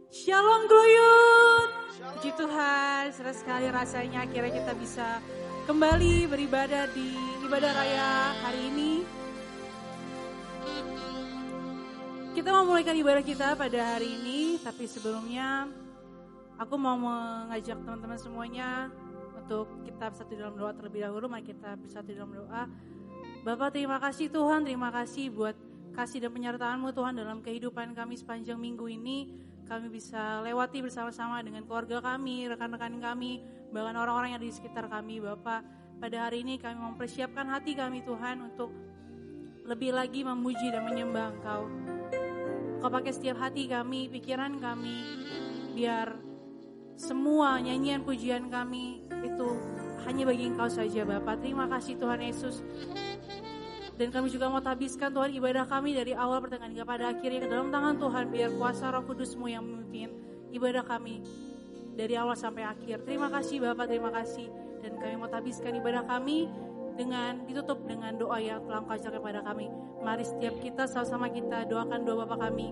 Shalom Gluyut. Puji Tuhan, senang sekali rasanya akhirnya kita bisa kembali beribadah di ibadah raya hari ini. Kita mau mulaikan ibadah kita pada hari ini, tapi sebelumnya aku mau mengajak teman-teman semuanya untuk kita bersatu dalam doa terlebih dahulu. Mari kita bersatu dalam doa. Bapak, terima kasih Tuhan, terima kasih buat kasih dan penyertaan-Mu Tuhan dalam kehidupan kami sepanjang minggu ini. Kami bisa lewati bersama-sama dengan keluarga kami, rekan-rekan kami, bahkan orang-orang yang ada di sekitar kami. Bapak, pada hari ini kami mempersiapkan hati kami Tuhan untuk lebih lagi memuji dan menyembah Engkau. Engkau pakai setiap hati kami, pikiran kami, biar semua nyanyian pujian kami itu hanya bagi Engkau saja Bapak. Terima kasih Tuhan Yesus. Dan kami juga mau tabiskan Tuhan ibadah kami dari awal pertengahan hingga pada akhirnya ke dalam tangan Tuhan. Biar kuasa Roh Kudus-Mu yang memimpin ibadah kami dari awal sampai akhir. Terima kasih Bapak, terima kasih. Dan kami mau tabiskan ibadah kami dengan ditutup dengan doa yang telah Engkau ajarkan kepada kami. Mari setiap kita sama-sama kita doakan doa Bapa kami.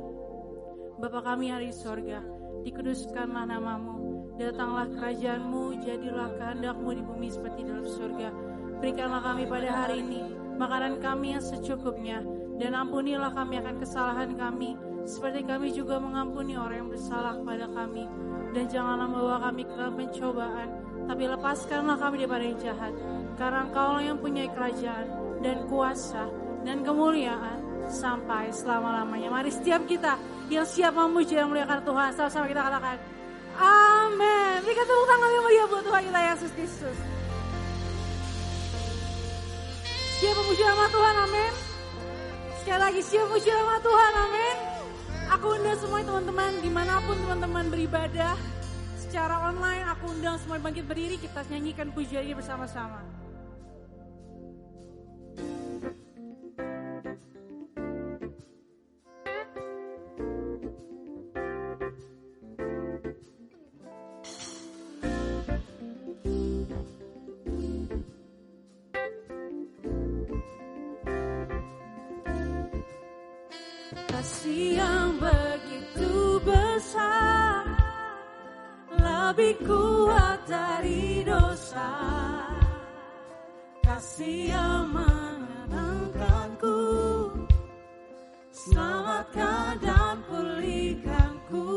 Bapa kami yang ada di sorga, dikuduskanlah nama-Mu. Datanglah kerajaan-Mu, jadilah kehendak-Mu di bumi seperti dalam surga. Berikanlah kami pada hari ini makanan kami yang secukupnya, dan ampunilah kami akan kesalahan kami, seperti kami juga mengampuni orang yang bersalah kepada kami. Dan janganlah membawa kami ke dalam pencobaan, tapi lepaskanlah kami daripada yang jahat. Karena Engkau yang punya kerajaan, dan kuasa, dan kemuliaan, sampai selama-lamanya. Mari setiap kita yang siap memuji dan memuliakan Tuhan, sama-sama kita katakan, Amin. Berikan tepuk tangan yang meriah buat Tuhan kita Yesus Kristus. Siap memuji nama Tuhan, amin. Sekali lagi siap memuji nama Tuhan, amin. Aku undang semua teman-teman, dimanapun teman-teman beribadah secara online, aku undang semua bangkit berdiri, kita nyanyikan pujian ini bersama-sama. Kasih yang begitu besar, lebih kuat dari dosa. Kasih yang menenangkanku, selamatkan dan pulihkanku.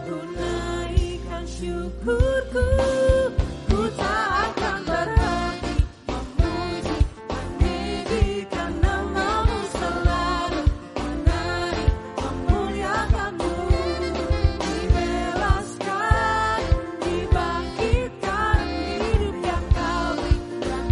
Tunaikan syukurku, ku tak akan berhenti memuji, meninggikan nama-Mu selalu, menari, memuliakan-Mu. Dibebaskan, dibangkitkan, hidup yang Kau berikan.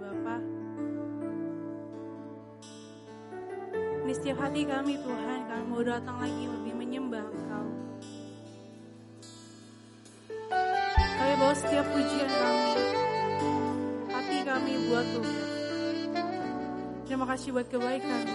Bapa. Ini setiap hati kami Tuhan, kami mau datang lagi lebih menyembah Engkau. Kami bawa setiap pujian kami, hati kami buat Tuhan. Terima kasih buat kebaikan.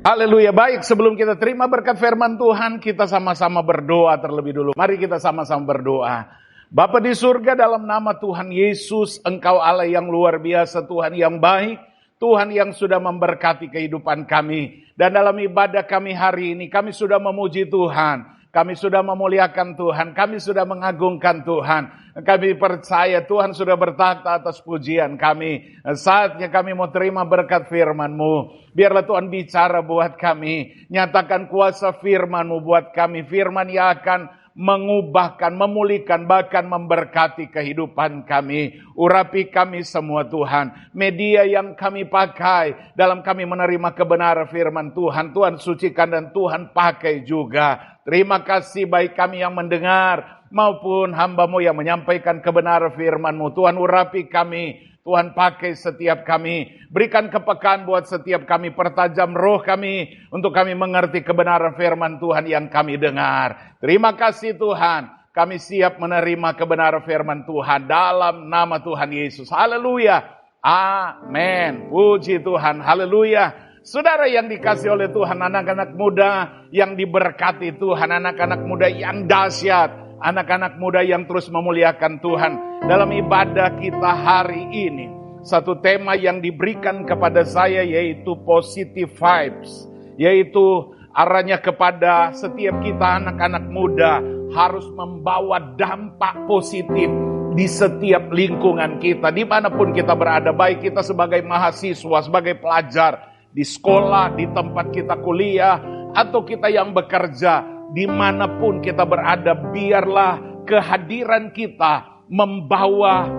Haleluya. Baik, sebelum kita terima berkat firman Tuhan, kita sama-sama berdoa terlebih dulu. Mari kita sama-sama berdoa. Bapa di surga, dalam nama Tuhan Yesus, Engkau Allah yang luar biasa, Tuhan yang baik, Tuhan yang sudah memberkati kehidupan kami. Dan dalam ibadah kami hari ini, kami sudah memuji Tuhan. Kami sudah memuliakan Tuhan, kami sudah mengagungkan Tuhan. Kami percaya Tuhan sudah bertata atas pujian kami. Saatnya kami mau terima berkat firman-Mu. Biarlah Tuhan bicara buat kami. Nyatakan kuasa firman-Mu buat kami. Firman yang akan mengubahkan, memulihkan, bahkan memberkati kehidupan kami. Urapi kami semua Tuhan. Media yang kami pakai dalam kami menerima kebenaran firman Tuhan. Tuhan sucikan dan Tuhan pakai juga. Terima kasih baik kami yang mendengar maupun hamba-Mu yang menyampaikan kebenaran firman-Mu. Tuhan urapi kami, Tuhan pakai setiap kami. Berikan kepekaan buat setiap kami, pertajam roh kami untuk kami mengerti kebenaran firman Tuhan yang kami dengar. Terima kasih Tuhan, kami siap menerima kebenaran firman Tuhan dalam nama Tuhan Yesus. Haleluya, amin. Puji Tuhan, haleluya. Saudara yang dikasih oleh Tuhan, anak-anak muda yang diberkati Tuhan, anak-anak muda yang dahsyat, anak-anak muda yang terus memuliakan Tuhan. Dalam ibadah kita hari ini, satu tema yang diberikan kepada saya yaitu positive vibes. Yaitu arahnya kepada setiap kita anak-anak muda harus membawa dampak positif di setiap lingkungan kita. Dimanapun kita berada, baik kita sebagai mahasiswa, sebagai pelajar, di sekolah, di tempat kita kuliah, atau kita yang bekerja, dimanapun kita berada, biarlah kehadiran kita membawa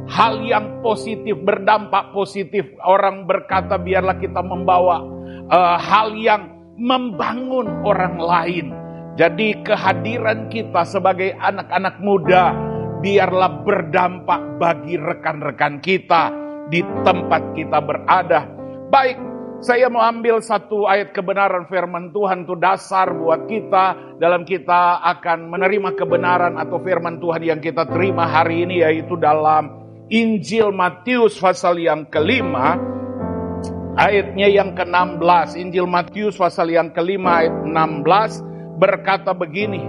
hal yang positif, berdampak positif. Orang berkata biarlah kita membawa hal yang membangun orang lain. Jadi kehadiran kita sebagai anak-anak muda, biarlah berdampak bagi rekan-rekan kita di tempat kita berada. Baik, saya mau ambil satu ayat kebenaran firman Tuhan itu dasar buat kita dalam kita akan menerima kebenaran atau firman Tuhan yang kita terima hari ini, yaitu dalam Injil Matius pasal yang kelima, ayatnya yang ke-16. Injil Matius pasal yang kelima ayat 16 berkata begini,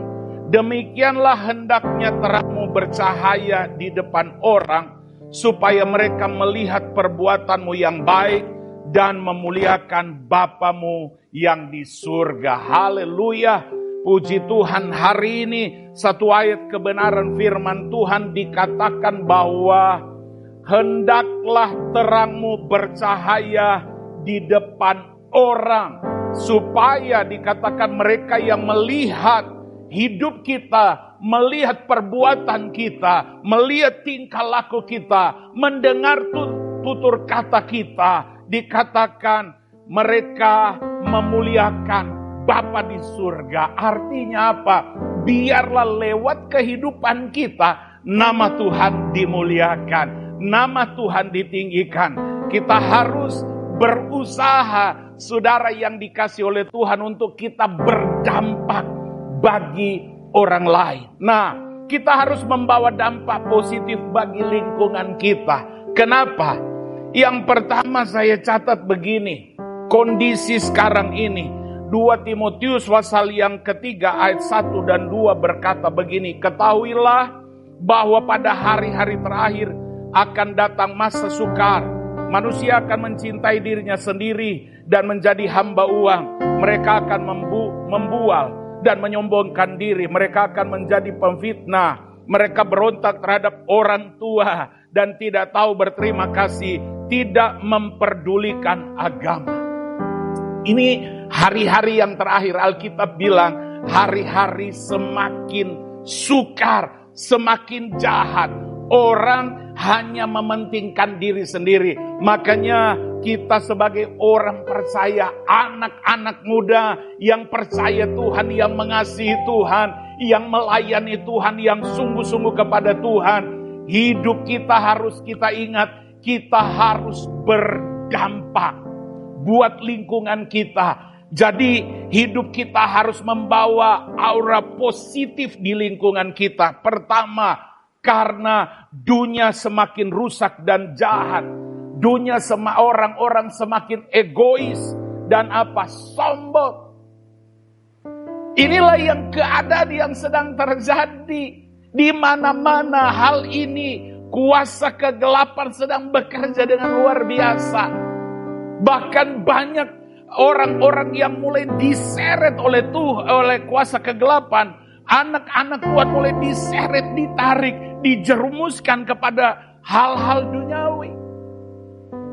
demikianlah hendaknya terangmu bercahaya di depan orang, supaya mereka melihat perbuatanmu yang baik dan memuliakan Bapamu yang di surga. Haleluya. Puji Tuhan, hari ini satu ayat kebenaran firman Tuhan dikatakan bahwa hendaklah terangmu bercahaya di depan orang, supaya dikatakan mereka yang melihat hidup kita, melihat perbuatan kita, melihat tingkah laku kita, mendengar tutur kata kita, dikatakan mereka memuliakan Bapa di surga. Artinya apa? Biarlah lewat kehidupan kita nama Tuhan dimuliakan, nama Tuhan ditinggikan. Kita harus berusaha, saudara yang dikasih oleh Tuhan, untuk kita berdampak bagi orang lain. Nah, kita harus membawa dampak positif bagi lingkungan kita. Kenapa? Yang pertama saya catat begini, kondisi sekarang ini, 2 Timotius pasal yang ketiga ayat 1 dan 2 berkata begini, ketahuilah bahwa pada hari-hari terakhir akan datang masa sukar. Manusia akan mencintai dirinya sendiri dan menjadi hamba uang. Mereka akan membual dan menyombongkan diri. Mereka akan menjadi pemfitnah. Mereka berontak terhadap orang tua dan tidak tahu berterima kasih, tidak memperdulikan agama. Ini hari-hari yang terakhir. Alkitab bilang hari-hari semakin sukar, semakin jahat. Orang hanya mementingkan diri sendiri. Makanya kita sebagai orang percaya, anak-anak muda yang percaya Tuhan, yang mengasihi Tuhan, yang melayani Tuhan, yang sungguh-sungguh kepada Tuhan, hidup kita harus kita ingat, kita harus berdampak buat lingkungan kita. Jadi hidup kita harus membawa aura positif di lingkungan kita. Pertama, karena dunia semakin rusak dan jahat. Dunia orang-orang semakin egois dan apa? Sombong. Inilah yang keadaan yang sedang terjadi. Di mana-mana hal ini, kuasa kegelapan sedang bekerja dengan luar biasa. Bahkan banyak orang-orang yang mulai diseret oleh kuasa kegelapan. Anak-anak Tuhan mulai diseret, ditarik, dijerumuskan kepada hal-hal duniawi.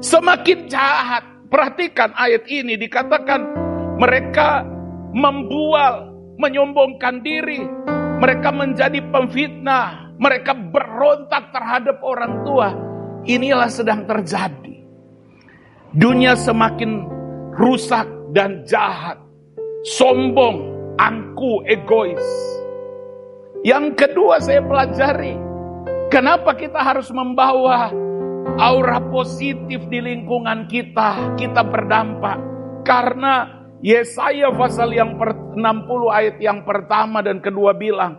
Semakin jahat. Perhatikan ayat ini, dikatakan mereka membual, menyombongkan diri. Mereka menjadi pemfitnah. Mereka berontak terhadap orang tua. Inilah sedang terjadi. Dunia semakin rusak dan jahat. Sombong, angku, egois. Yang kedua saya pelajari. Kenapa kita harus membawa aura positif di lingkungan kita? Kita berdampak. Karena Yesaya pasal yang 60 ayat yang pertama dan kedua bilang,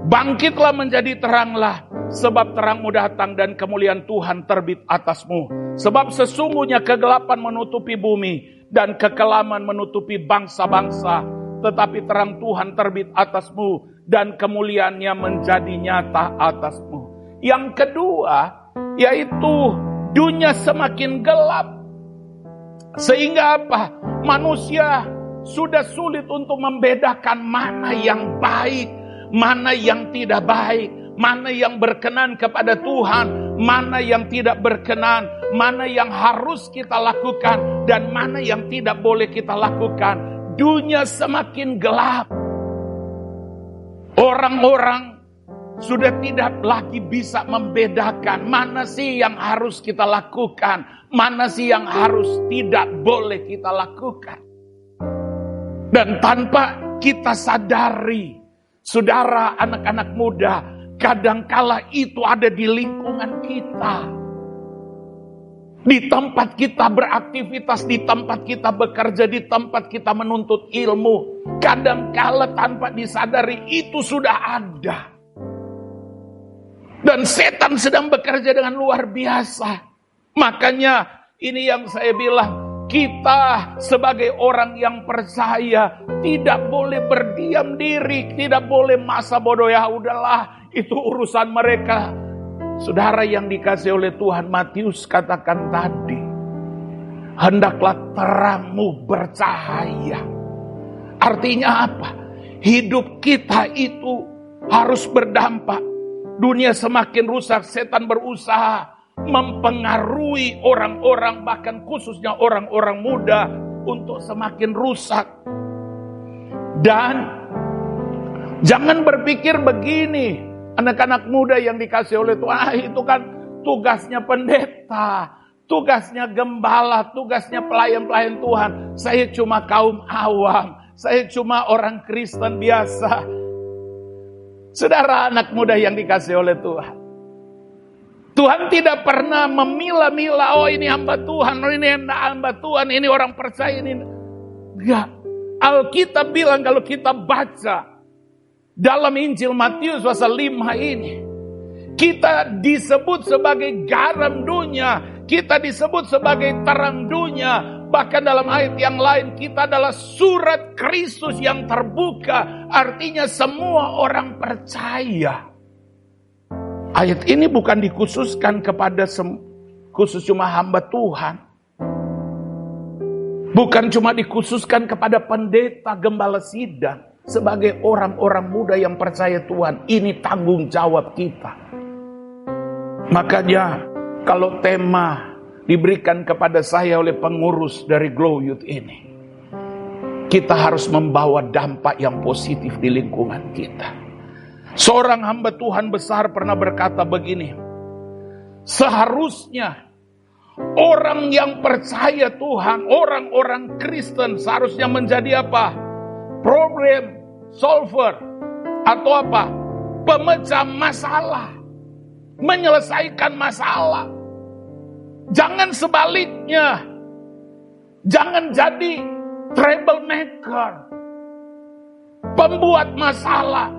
bangkitlah menjadi teranglah, sebab terangmu datang dan kemuliaan Tuhan terbit atasmu. Sebab sesungguhnya kegelapan menutupi bumi dan kekelaman menutupi bangsa-bangsa. Tetapi terang Tuhan terbit atasmu dan kemuliaannya menjadi nyata atasmu. Yang kedua, yaitu dunia semakin gelap. Sehingga apa? Manusia sudah sulit untuk membedakan mana yang baik, mana yang tidak baik, mana yang berkenan kepada Tuhan, mana yang tidak berkenan, mana yang harus kita lakukan, dan mana yang tidak boleh kita lakukan. Dunia semakin gelap. Orang-orang sudah tidak lagi bisa membedakan mana sih yang harus kita lakukan, mana sih yang harus tidak boleh kita lakukan. Dan tanpa kita sadari, saudara, anak-anak muda, kadangkala itu ada di lingkungan kita. Di tempat kita beraktivitas, di tempat kita bekerja, di tempat kita menuntut ilmu. Kadangkala tanpa disadari itu sudah ada. Dan setan sedang bekerja dengan luar biasa. Makanya ini yang saya bilang, kita sebagai orang yang percaya tidak boleh berdiam diri, tidak boleh masa bodoh, ya udahlah itu urusan mereka. Saudara yang dikasihi oleh Tuhan, Matius katakan tadi, hendaklah terangmu bercahaya. Artinya apa? Hidup kita itu harus berdampak. Dunia semakin rusak, setan berusaha mempengaruhi orang-orang, bahkan khususnya orang-orang muda, untuk semakin rusak. Dan jangan berpikir begini, anak-anak muda yang dikasih oleh Tuhan, itu kan tugasnya pendeta, tugasnya gembala, tugasnya pelayan-pelayan Tuhan. Saya cuma kaum awam, saya cuma orang Kristen biasa. Saudara, anak muda yang dikasih oleh Tuhan, Tuhan tidak pernah memilah-milah, oh ini hamba Tuhan, oh ini hamba Tuhan, ini orang percaya, ini enggak. Alkitab bilang, kalau kita baca dalam Injil Matius pasal 5 ini, kita disebut sebagai garam dunia, kita disebut sebagai terang dunia. Bahkan dalam ayat yang lain, kita adalah surat Kristus yang terbuka. Artinya semua orang percaya. Ayat ini bukan dikhususkan kepada khusus cuma hamba Tuhan. Bukan cuma dikhususkan kepada pendeta, gembala sidang. Sebagai orang-orang muda yang percaya Tuhan, ini tanggung jawab kita. Makanya kalau tema diberikan kepada saya oleh pengurus dari Glow Youth ini, kita harus membawa dampak yang positif di lingkungan kita. Seorang hamba Tuhan besar pernah berkata begini, seharusnya orang yang percaya Tuhan, orang-orang Kristen seharusnya menjadi apa? Problem solver atau apa? Pemecah masalah, menyelesaikan masalah. Jangan sebaliknya. Jangan jadi troublemaker, pembuat masalah.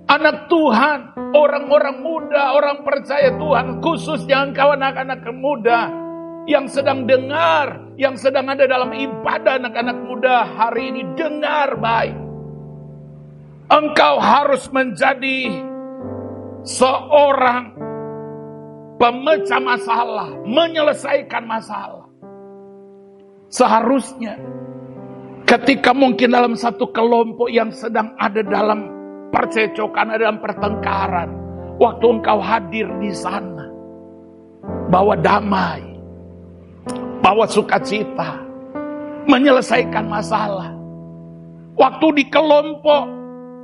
Anak Tuhan, orang-orang muda, orang percaya Tuhan, khususnya engkau anak-anak muda, yang sedang dengar, yang sedang ada dalam ibadah anak-anak muda hari ini, dengar baik. Engkau harus menjadi seorang pemecah masalah, menyelesaikan masalah. Seharusnya ketika mungkin dalam satu kelompok yang sedang ada dalam percecokan, ada dalam pertengkaran, waktu engkau hadir di sana, bawa damai, bawa sukacita, menyelesaikan masalah. Waktu di kelompok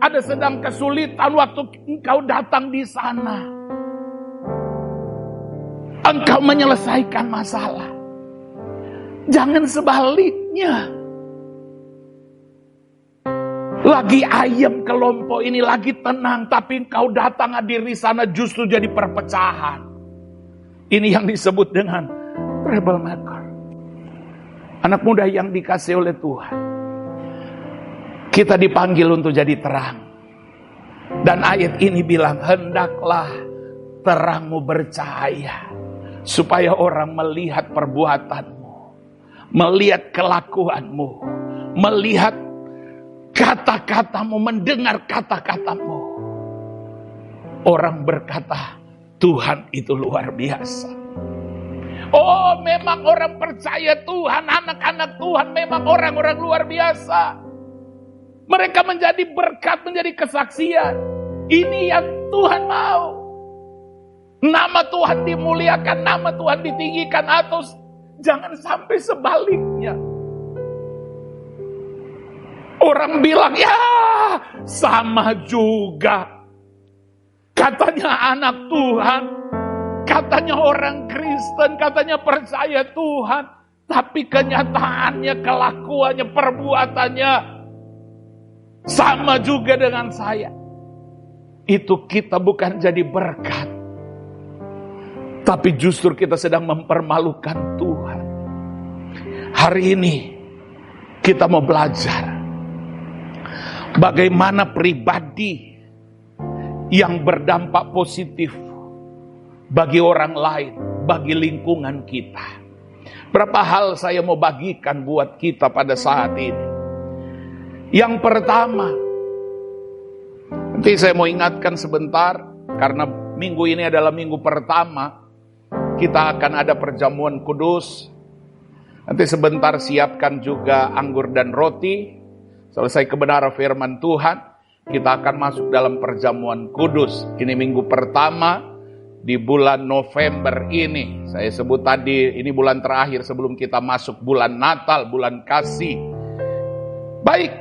ada sedang kesulitan, waktu engkau datang di sana, engkau menyelesaikan masalah. Jangan sebaliknya. Lagi ayam kelompok ini, lagi tenang, tapi engkau datang hadir di sana justru jadi perpecahan. Ini yang disebut dengan troublemaker. Anak muda yang dikasih oleh Tuhan, kita dipanggil untuk jadi terang. Dan ayat ini bilang, hendaklah terangmu bercahaya, supaya orang melihat perbuatanmu, melihat kelakuanmu, melihat kata-katamu, mendengar kata-katamu. Orang berkata, Tuhan itu luar biasa. Oh, memang orang percaya Tuhan, anak-anak Tuhan memang orang-orang luar biasa. Mereka menjadi berkat, menjadi kesaksian. Ini yang Tuhan mau. Nama Tuhan dimuliakan, nama Tuhan ditinggikan, atau jangan sampai sebaliknya. Orang bilang, ya sama juga. Katanya anak Tuhan, katanya orang Kristen, katanya percaya Tuhan. Tapi kenyataannya, kelakuannya, perbuatannya sama juga dengan saya. Itu kita bukan jadi berkat, tapi justru kita sedang mempermalukan Tuhan. Hari ini kita mau belajar bagaimana pribadi yang berdampak positif bagi orang lain, bagi lingkungan kita. Berapa hal saya mau bagikan buat kita pada saat ini. Yang pertama, nanti saya mau ingatkan sebentar, karena minggu ini adalah minggu pertama, kita akan ada perjamuan kudus. Nanti sebentar siapkan juga anggur dan roti. Selesai kebenaran firman Tuhan, kita akan masuk dalam perjamuan kudus. Ini minggu pertama di bulan November ini. Saya sebut tadi, ini bulan terakhir sebelum kita masuk bulan Natal, bulan kasih. Baik,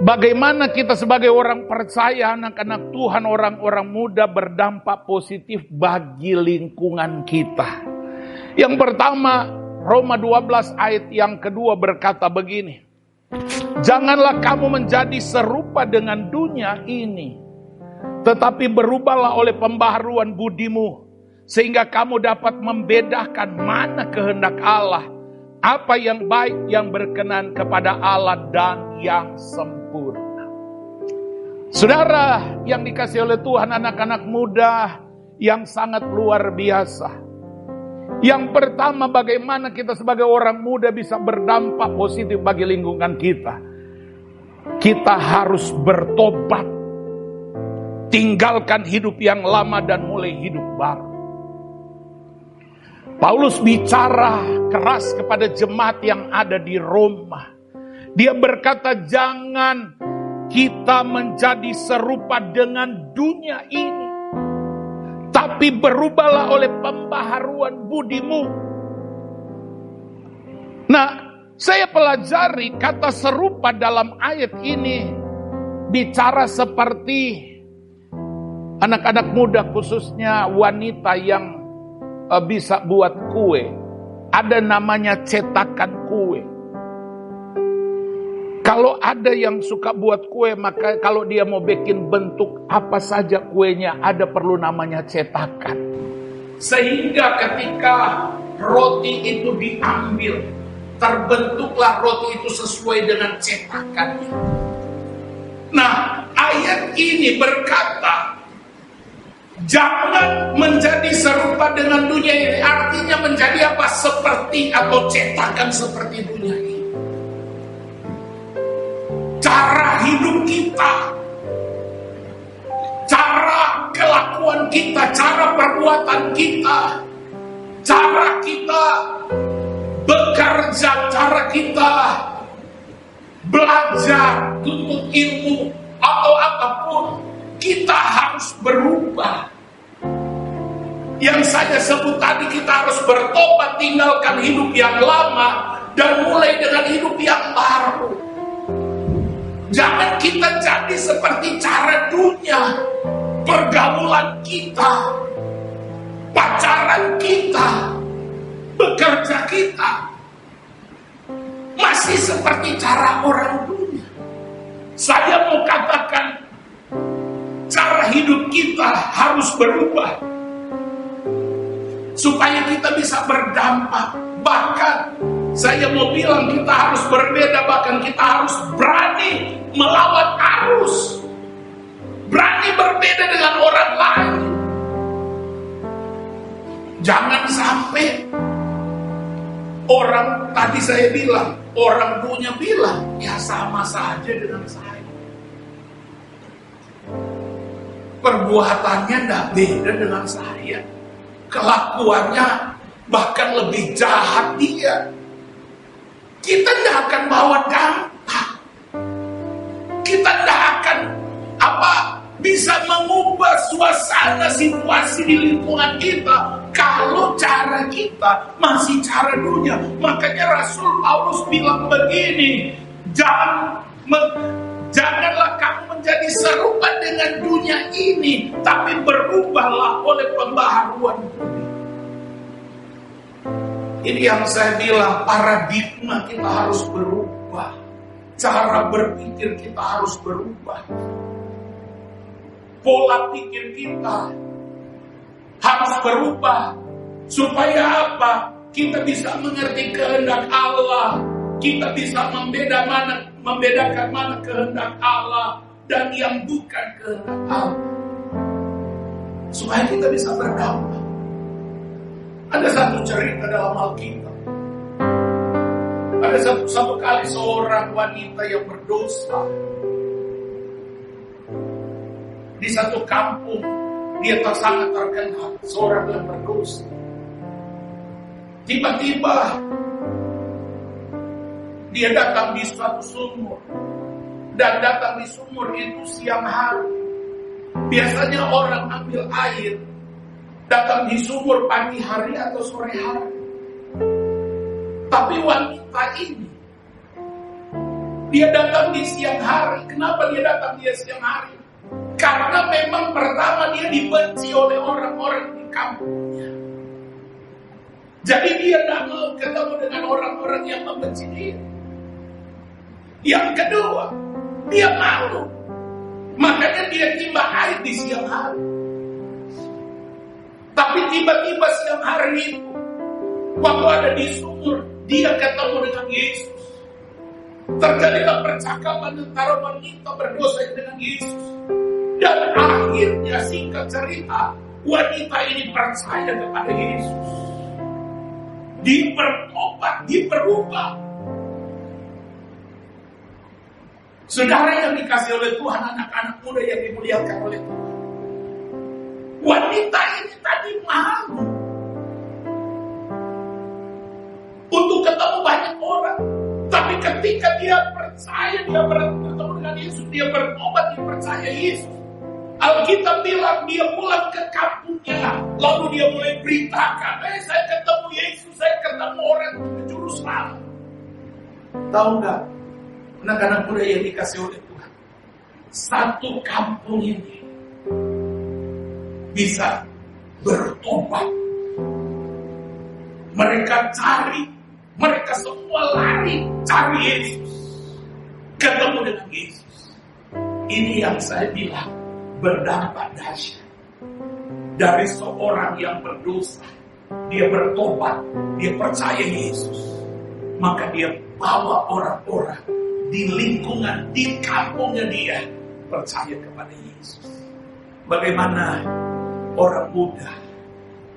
bagaimana kita sebagai orang percaya, anak-anak Tuhan, orang-orang muda berdampak positif bagi lingkungan kita. Yang pertama, Roma 12 ayat yang kedua berkata begini. Janganlah kamu menjadi serupa dengan dunia ini, tetapi berubahlah oleh pembaharuan budimu, sehingga kamu dapat membedakan mana kehendak Allah, apa yang baik, yang berkenan kepada Allah, dan yang sempurna. Saudara yang dikasihi oleh Tuhan, anak-anak muda yang sangat luar biasa. Yang pertama, bagaimana kita sebagai orang muda bisa berdampak positif bagi lingkungan kita. Kita harus bertobat, tinggalkan hidup yang lama dan mulai hidup baru. Paulus bicara keras kepada jemaat yang ada di Roma. Dia berkata, jangan kita menjadi serupa dengan dunia ini, tapi berubahlah oleh pembaharuan budimu. Nah, saya pelajari kata serupa dalam ayat ini bicara seperti anak-anak muda, khususnya wanita yang bisa buat kue. Ada namanya cetakan kue. Kalau ada yang suka buat kue, maka kalau dia mau bikin bentuk apa saja kuenya, ada perlu namanya cetakan. Sehingga ketika roti itu diambil, terbentuklah roti itu sesuai dengan cetakannya. Nah, ayat ini berkata, jangan menjadi serupa dengan dunia ini. Artinya menjadi apa? Seperti seperti atau cetakan seperti dunia ini. Cara hidup kita, cara kelakuan kita, cara perbuatan kita, cara kita bekerja, cara kita belajar, tuntut ilmu, atau apapun, kita harus berubah. Yang saya sebut tadi, kita harus bertobat, tinggalkan hidup yang lama, dan mulai dengan hidup yang baru. Jangan kita jadi seperti cara dunia, pergaulan kita, pacaran kita, bekerja kita, masih seperti cara orang dunia. Saya mau katakan, cara hidup kita harus berubah, supaya kita bisa berdampak. Bahkan saya mau bilang kita harus berbeda, bahkan kita harus berani melawan arus, berani berbeda dengan orang lain. Jangan sampai orang, tadi saya bilang, orang dunia bilang, ya sama saja dengan saya. Perbuatannya tidak beda dengan saya. Kelakuannya bahkan lebih jahat dia. Kita tidak akan bawa dampak. Kita tidak akan bisa mengubah suasana situasi di lingkungan kita kalau cara kita masih cara dunia. Makanya Rasul Paulus bilang begini, janganlah kamu menjadi serupa dengan dunia ini, tapi berubahlah oleh pembaharuan budi. Ini yang saya bilang, paradigma kita harus berubah, cara berpikir kita harus berubah, pola pikir kita harus berubah. Supaya apa? Kita bisa mengerti kehendak Allah, kita bisa membedakan mana kehendak Allah dan yang bukan kehendak Allah, supaya kita bisa berdampak. Ada satu cerita dalam Alkitab. Ada satu kali seorang wanita yang berdosa di satu kampung, dia sangat terkenal, seorang yang berdosa. Tiba-tiba dia datang di suatu sumur, dan datang di sumur itu siang hari. Biasanya orang ambil air datang di sumur pagi hari atau sore hari. Tapi wanita ini, dia datang di siang hari. Kenapa dia datang di siang hari? Karena memang pertama dia dibenci oleh orang-orang di kampungnya. Jadi dia tidak mau ketemu dengan orang-orang yang membenci dia. Yang kedua, dia malu. Makanya dia timba air di siang hari. Tapi tiba-tiba siang hari itu, waktu ada di sumur, dia ketemu dengan Yesus. Terjadilah percakapan antara wanita berdosa dengan Yesus. Dan akhirnya, singkat cerita, wanita ini percaya kepada Yesus. Dia bertobat, dia berubah. Saudara yang dikasih oleh Tuhan, anak-anak muda yang dimuliakan oleh Tuhan, wanita ini tadi malu untuk ketemu banyak orang. Tapi ketika dia percaya, dia bertemu dengan Yesus, dia bertobat, dia percaya Yesus. Alkitab bilang dia pulang ke kampungnya, lalu dia mulai beritakan, saya ketemu Yesus, saya ketemu orang juru selamat. Tahu nggak, anak-anak muda yang dikasih oleh Tuhan, satu kampung ini bisa bertobat. Mereka semua lari cari Yesus, ketemu dengan Yesus. Ini yang saya bilang, berdampak dahsyat. Dari seorang yang berdosa, dia bertobat, dia percaya Yesus, maka dia bawa orang-orang di lingkungan, di kampungnya dia percaya kepada Yesus. Bagaimana orang muda,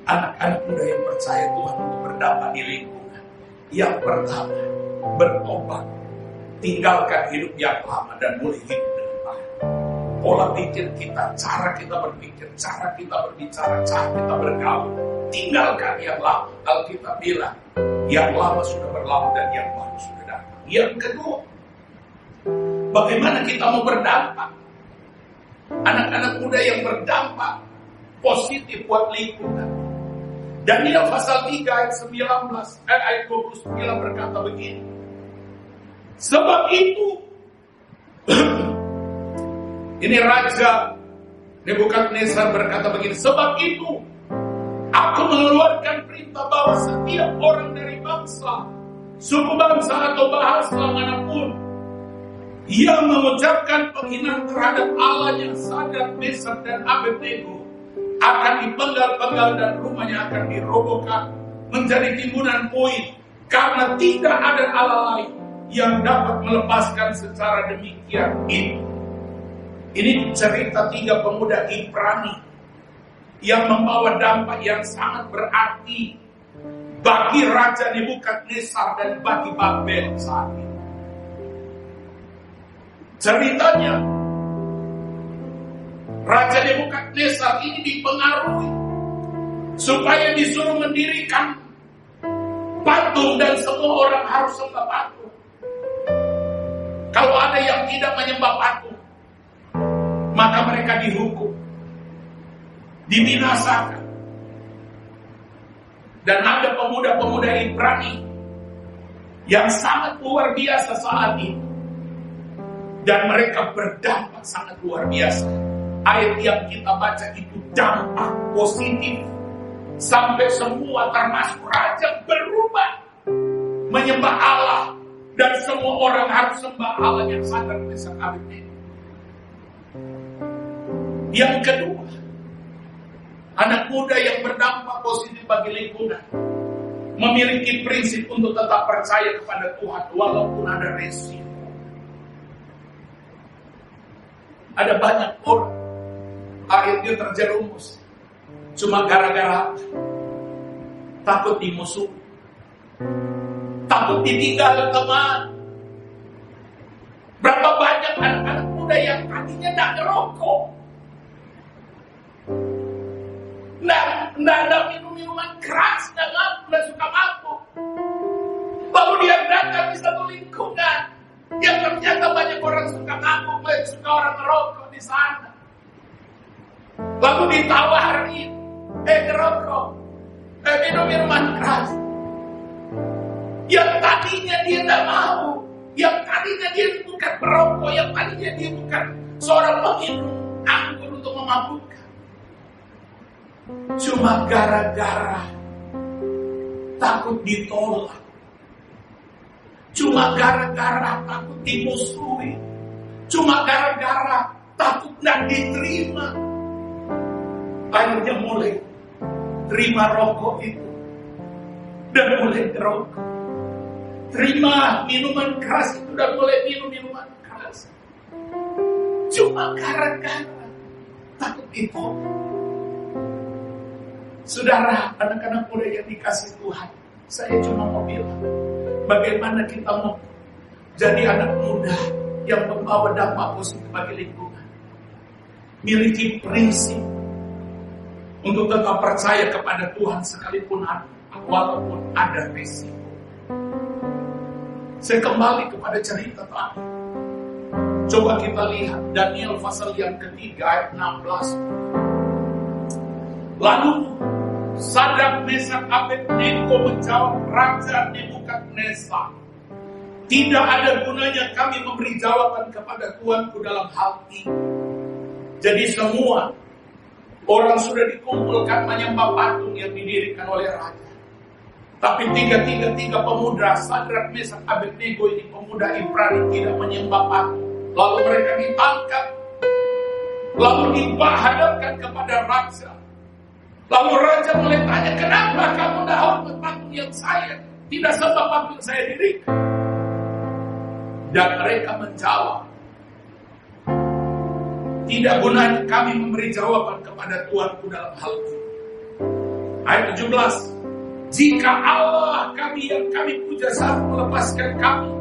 anak-anak muda yang percaya Tuhan untuk berdampak di lingkungan? Yang pertama, bertobat, tinggalkan hidup yang lama dan mulai hidup dengan baru. Pola pikir kita, cara kita berpikir, cara kita berbicara, cara kita bergaul, tinggalkan yang lama. Alkitab bilang, yang lama sudah berlalu dan yang baru sudah datang. Yang kedua, bagaimana kita mau berdampak? Anak-anak muda yang berdampak positif buat lingkungan. Daniel pasal 3 ayat 29 berkata begini. Sebab itu ini Raja Nebukadnezar berkata begini. Sebab itu aku mengeluarkan perintah bahwa setiap orang dari bangsa, suku bangsa atau bahasa manapun yang mengucapkan penghinaan terhadap Allahnya Sadrak, Mesak dan Abednego akan dipenggal-penggal dan rumahnya akan dirobohkan menjadi timbunan puing, karena tidak ada Allah lain yang dapat melepaskan secara demikian itu. Ini cerita 3 pemuda Ibrani yang membawa dampak yang sangat berarti bagi Raja Nebukadnezar dan bagi Babel saat ini. Ceritanya, Raja Nebukadnezar ini dipengaruhi supaya disuruh mendirikan patung dan semua orang harus sembah patung. Kalau ada yang tidak menyembah patung, maka mereka dihukum, dibinasakan. Dan ada pemuda-pemuda Ibrani yang sangat luar biasa saat itu. Dan mereka berdampak sangat luar biasa. Ayat yang kita baca itu dampak positif. Sampai semua termasuk raja berubah menyembah Allah. Dan semua orang harus sembah Allah yang Sadrak, Mesak, Abednego. Yang kedua, anak muda yang berdampak positif bagi lingkungan memiliki prinsip untuk tetap percaya kepada Tuhan walaupun ada resiko. Ada banyak orang akhirnya terjerumus cuma gara-gara takut dimusuh, takut ditinggal teman. Berapa banyak anak-anak muda yang tadinya tidak ngerokok, nggak minum minuman keras, nggak suka mabuk, baru dia datang di satu lingkungan yang ternyata banyak orang suka mabuk, banyak suka orang ngerokok di sana. Lalu ditawarin, ngerokok, minum minuman keras. Yang tadinya dia tidak mau, yang tadinya dia bukan perokok, yang tadinya dia bukan seorang peminum anggur untuk memabukkan. Cuma gara-gara takut ditolak, cuma gara-gara takut dimusuhi, cuma gara-gara takut tidak diterima, akhirnya mulai terima rokok itu dan mulai ngerokok. Terima minuman keras itu dan mulai minum minuman keras. Cuma gara-gara takut ditolak. Saudara, anak-anak muda yang dikasih Tuhan, saya cuma mau bilang, bagaimana kita mau jadi anak muda yang membawa dampak positif bagi lingkungan. Miliki prinsip untuk tetap percaya kepada Tuhan sekalipun walaupun ada risiko. Saya kembali kepada cerita tadi. Coba kita lihat Daniel pasal yang ketiga ayat 16. Lalu Sadrak, Mesak, Abednego menjawab Raja Nebukadnezar, tidak ada gunanya kami memberi jawaban kepada Tuanku dalam hal ini. Jadi semua orang sudah dikumpulkan menyembah patung yang didirikan oleh raja. Tapi tiga pemuda Sadrak, Mesak, Abednego ini pemuda Ibrani tidak menyembah patung. Lalu mereka ditangkap, lalu dihadapkan kepada raja. Lalu raja mulai tanya, kenapa kamu tidak hormat patung yang saya tidak sembah patung saya dirikan? Dan mereka menjawab, tidak gunanya kami memberi jawaban kepada Tuanku dalam hal ini. Ayat 17. Jika Allah kami yang kami puja sanggup melepaskan kami,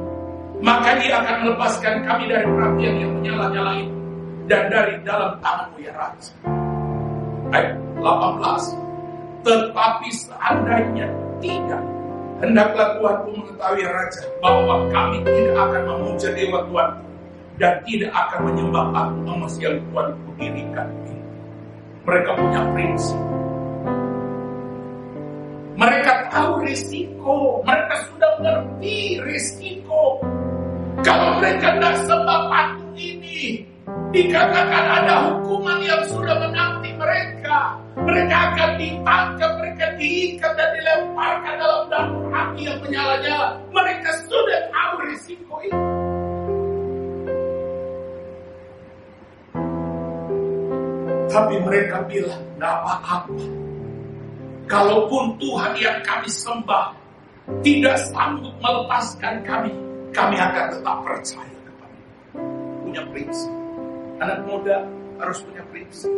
maka Dia akan melepaskan kami dari perapian yang menyala-nyala itu dan dari dalam tangan-Mu ya Raja. Ayat 18. Tetapi seandainya tidak, hendaklah Tuhanku mengetahui ya Raja, bahwa kami tidak akan memuja dewa Tuhanku dan tidak akan menyembah patung emas yang Tuhanku dirikan. Mereka punya prinsip. Mereka tahu risiko. Mereka sudah mengerti risiko. Kalau mereka tidak sembah patung ini, dikatakan ada hukuman yang sudah menanti mereka. Mereka akan ditangkap, mereka diikat dan dilemparkan dalam dapur api yang menyala-nyala. Mereka sudah tahu risiko itu. Tapi mereka bilang, tidak apa-apa. Kalaupun Tuhan yang kami sembah tidak sanggup melepaskan kami, kami akan tetap percaya kepada Dia. Punya prinsip. Anak muda harus punya prinsip.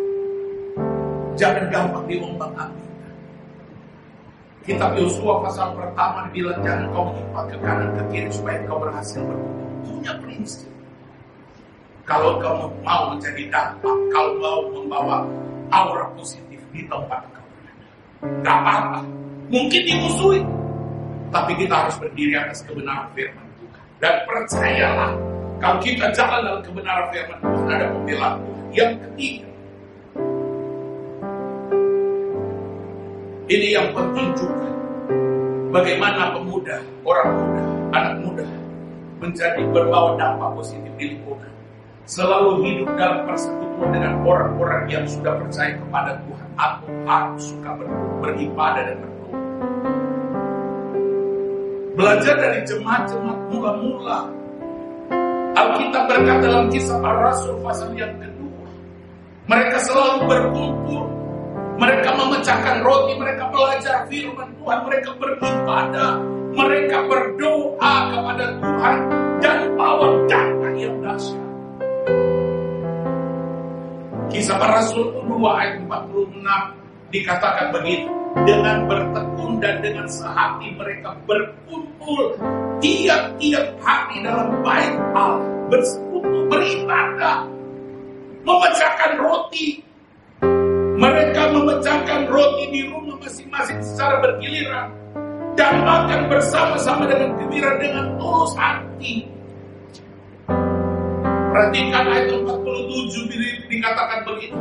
Jangan gampang diombang-ambingkan. Kitab Yosua pasal pertama bilang, jangan kau menyimpang ke kanan ke kiri supaya kau berhasil beruntung. Punya prinsip. Kalau kamu mau menjadi dampak, kalau mau membawa aura positif di tempat kau berada, gak apa-apa. Mungkin dimusuhi, tapi kita harus berdiri atas kebenaran firman Tuhan. Dan percayalah, kalau kita jalan dalam kebenaran firman Tuhan, ada pembelaan Tuhan. Yang ketiga, ini yang penting juga, bagaimana pemuda, orang muda, anak muda menjadi berbawa dampak positif di lingkungan. Selalu hidup dalam persekutuan dengan orang-orang yang sudah percaya kepada Tuhan atau harus suka beribadah dan berdoa. Belajar dari jemaat-jemaat mula-mula. Alkitab berkata dalam Kisah Para Rasul pasal yang kedua, mereka selalu berkumpul, mereka memecahkan roti, mereka belajar firman Tuhan, mereka beribadah, mereka berdoa kepada Tuhan dan bawa dampak yang dahsyat. Kisah Para Rasul 2 ayat 46 dikatakan begini, dengan bertekun dan dengan sehati mereka berkumpul tiap-tiap hari dalam bait Allah, bersekutu, beribadah, memecahkan roti. Mereka memecahkan roti di rumah masing-masing secara bergiliran dan makan bersama-sama dengan gembira dengan tulus hati. Perhatikan ayat 47 dikatakan begini,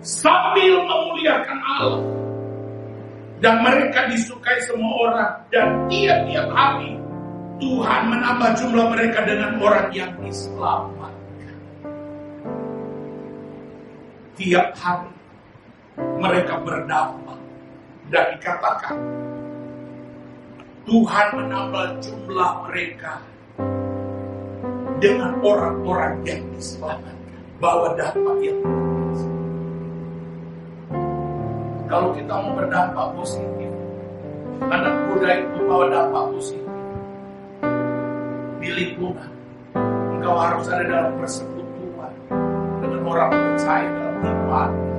sambil memuliakan Allah, dan mereka disukai semua orang, dan tiap-tiap hari Tuhan menambah jumlah mereka dengan orang yang diselamatkan. Tiap hari mereka berdampak, dan dikatakan Tuhan menambah jumlah mereka dengan orang-orang yang diselamatkan. Bawa dampak yang luar. Kalau kita mau berdampak positif, anak muda itu membawa dampak positif di lingkungan. Engkau harus ada dalam persekutuan dengan orang percaya dalam ibadah.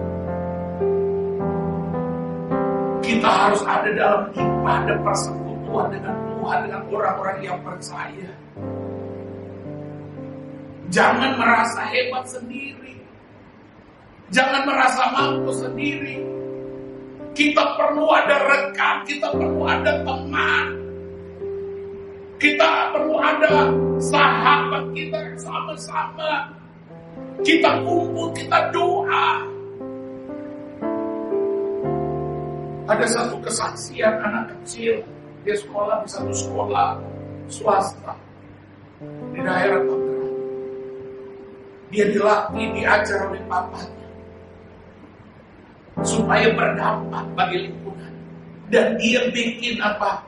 Kita harus ada dalam ibadah persekutuan dengan Tuhan, dengan orang-orang yang percaya. Jangan merasa hebat sendiri. Jangan merasa mampu sendiri. Kita perlu ada rekan, kita perlu ada teman. Kita perlu ada sahabat kita yang sama-sama. Kita kumpul, kita doa. Ada satu kesaksian anak kecil, dia sekolah di satu sekolah swasta di daerah Tangerang. Dia dilatih, diajar oleh papanya supaya berdampak bagi lingkungan. Dan dia bikin apa?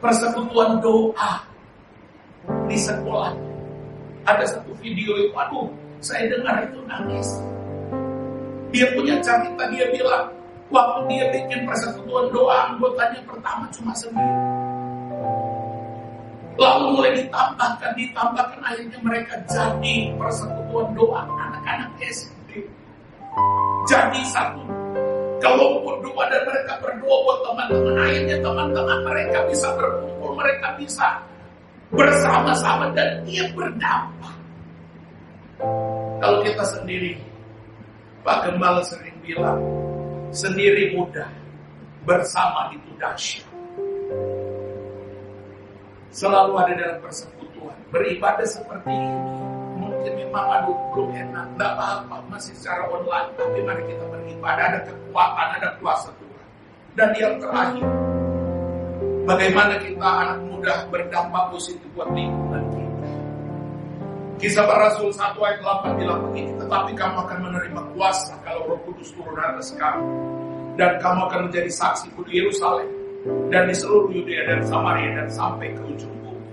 Persekutuan doa di sekolah. Ada satu video itu, aduh, saya dengar itu nangis. Dia punya cerita, dia bilang, waktu dia bikin persekutuan doa, anggotanya pertama cuma sendiri. Lalu mulai ditambahkan, akhirnya mereka jadi persekutuan doa anak-anak SD. Jadi satu Kalau berdoa dan mereka berdoa buat teman-teman, akhirnya teman-teman mereka bisa berkumpul, mereka bisa bersama-sama dan dia berdampak. Kalau kita sendiri, Pak Gembala sering bilang, sendiri mudah, bersama itu dahsyat. Selalu ada dalam persekutuan, beribadah seperti ini. Mungkin memang belum enak, tidak apa-apa, masih secara online. Tapi mari kita beribadah, ada kekuatan, ada kuasa Tuhan. Dan yang terakhir, bagaimana kita anak muda berdampak positif buat lingkungan kita. Kisah Para Rasul 1 ayat 8 bilang begini, tetapi kamu akan menerima kuasa kalau Roh Kudus turun atas kamu. Dan kamu akan menjadi saksiku di Yerusalem dan di seluruh Yudea dan Samaria dan sampai ke ujung bumi.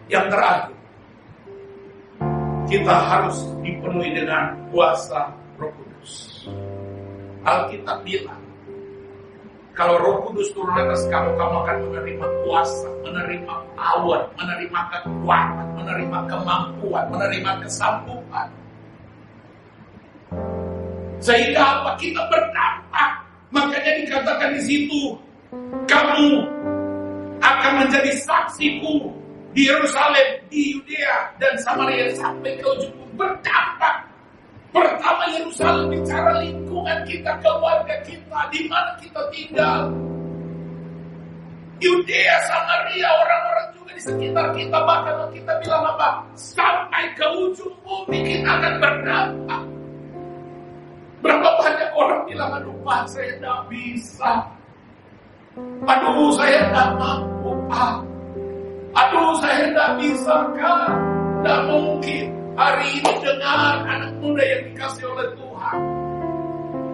Yang terakhir, kita harus dipenuhi dengan kuasa Roh Kudus. Alkitab bilang, kalau Roh Kudus turun atas kamu, kamu akan menerima kuasa, menerima power, menerima kekuatan, menerima kemampuan, menerima kesanggupan. Sehingga apa? Kita berdampak. Makanya dikatakan di situ, kamu akan menjadi saksiku di Yerusalem, di Yudea dan Samaria sampai ke ujung bumi. Berdampak. Pertama, Yerusalem bicara lingkungan kita, keluarga kita, di mana kita tinggal. Yudea, Samaria, orang-orang juga di sekitar kita, bahkan kita bilang apa? Sampai ke ujung bumi kita akan berdampak. Berapa banyak orang bilang, aduh Pak, saya tidak bisa. Aduh, saya tidak mampu, Pak. Aduh, saya tidak bisa, Kak. Tidak mungkin. Hari ini dengar anak muda yang dikasih oleh Tuhan.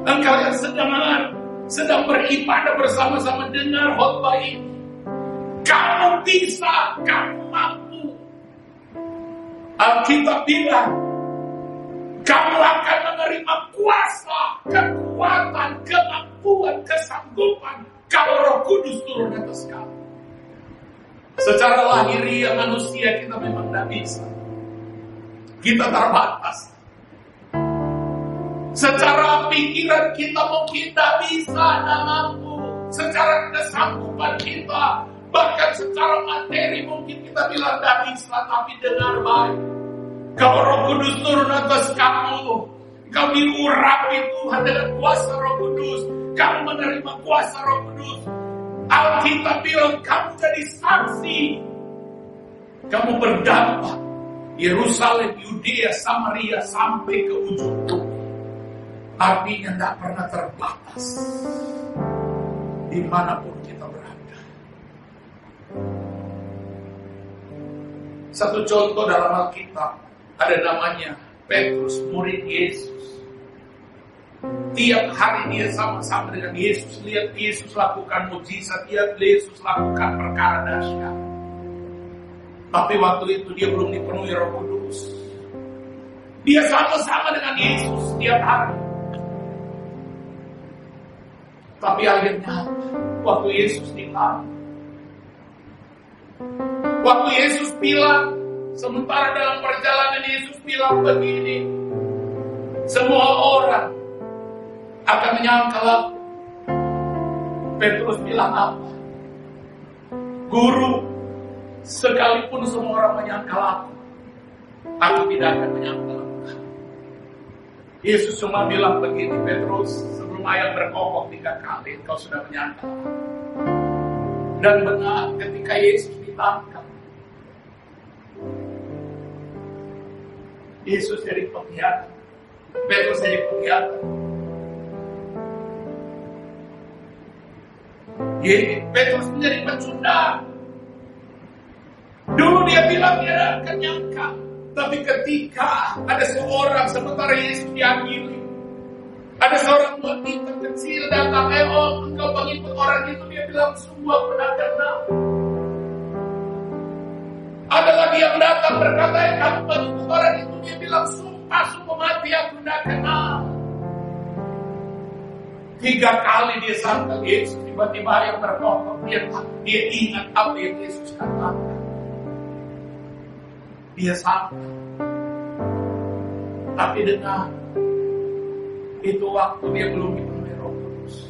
Dan kalian sedang beribadah bersama-sama, dengar khotbah ini. Kamu bisa, kamu mampu. Alkitab bilang, kamu akan menerima kuasa, kekuatan, kemampuan, kesanggupan kalau Roh Kudus turun atas kamu. Secara lahiriah manusia kita memang tidak bisa. Kita terbatas. Secara pikiran kita mungkin tidak bisa, tidak mampu. Secara kesanggupan kita, bahkan secara materi mungkin kita bilang tidak bisa, tapi dengar baik. Kalau Roh Kudus turun atas kamu, kamu diurapi Tuhan dengan kuasa Roh Kudus. Kamu menerima kuasa Roh Kudus. Alkitab bilang kamu jadi saksi. Kamu berdampak. Yerusalem, Yudea, Samaria sampai ke ujung bumi. Artinya tidak pernah terbatas. Dimanapun kita berada. Satu contoh dalam Alkitab. Ada namanya Petrus, murid Yesus. Tiap hari dia sama-sama dengan Yesus. Lihat Yesus lakukan mukjizat, lihat Yesus lakukan perkara dahsyat. Tapi waktu itu dia belum dipenuhi Roh Kudus. Dia sama-sama dengan Yesus tiap hari. Tapi akhirnya waktu Yesus bilang, sementara dalam perjalanan Yesus bilang begini, semua orang akan menyangkal aku. Petrus bilang apa? Guru, sekalipun semua orang menyangkal aku tidak akan menyangkal aku. Yesus cuma bilang begini, Petrus, sebelum ayam berkokok 3 kali, kau sudah menyangkal aku. Dan benar, ketika Yesus ditangkap, Yesus jadi pengkhianat, Petrus jadi pengkhianat. Petrus menjadi pecundang. Dulu dia bilang dia akan nyangka, tapi ketika ada seorang sementara Yesus diadili, ada seorang wanita kecil datang, engkau pengikut orang itu, dia bilang semua pernah kenal. Ada lagi yang datang berkata, kamu pengikut orang itu, dia bilang sumpah mati aku tidak kenal. 3 kali dia sangkal Yesus, tiba-tiba yang berkokok, dia ingat apa yang Yesus katakan. Dia sangkal. Tapi dengar, itu waktu dia belum dipenuhi Roh Kudus.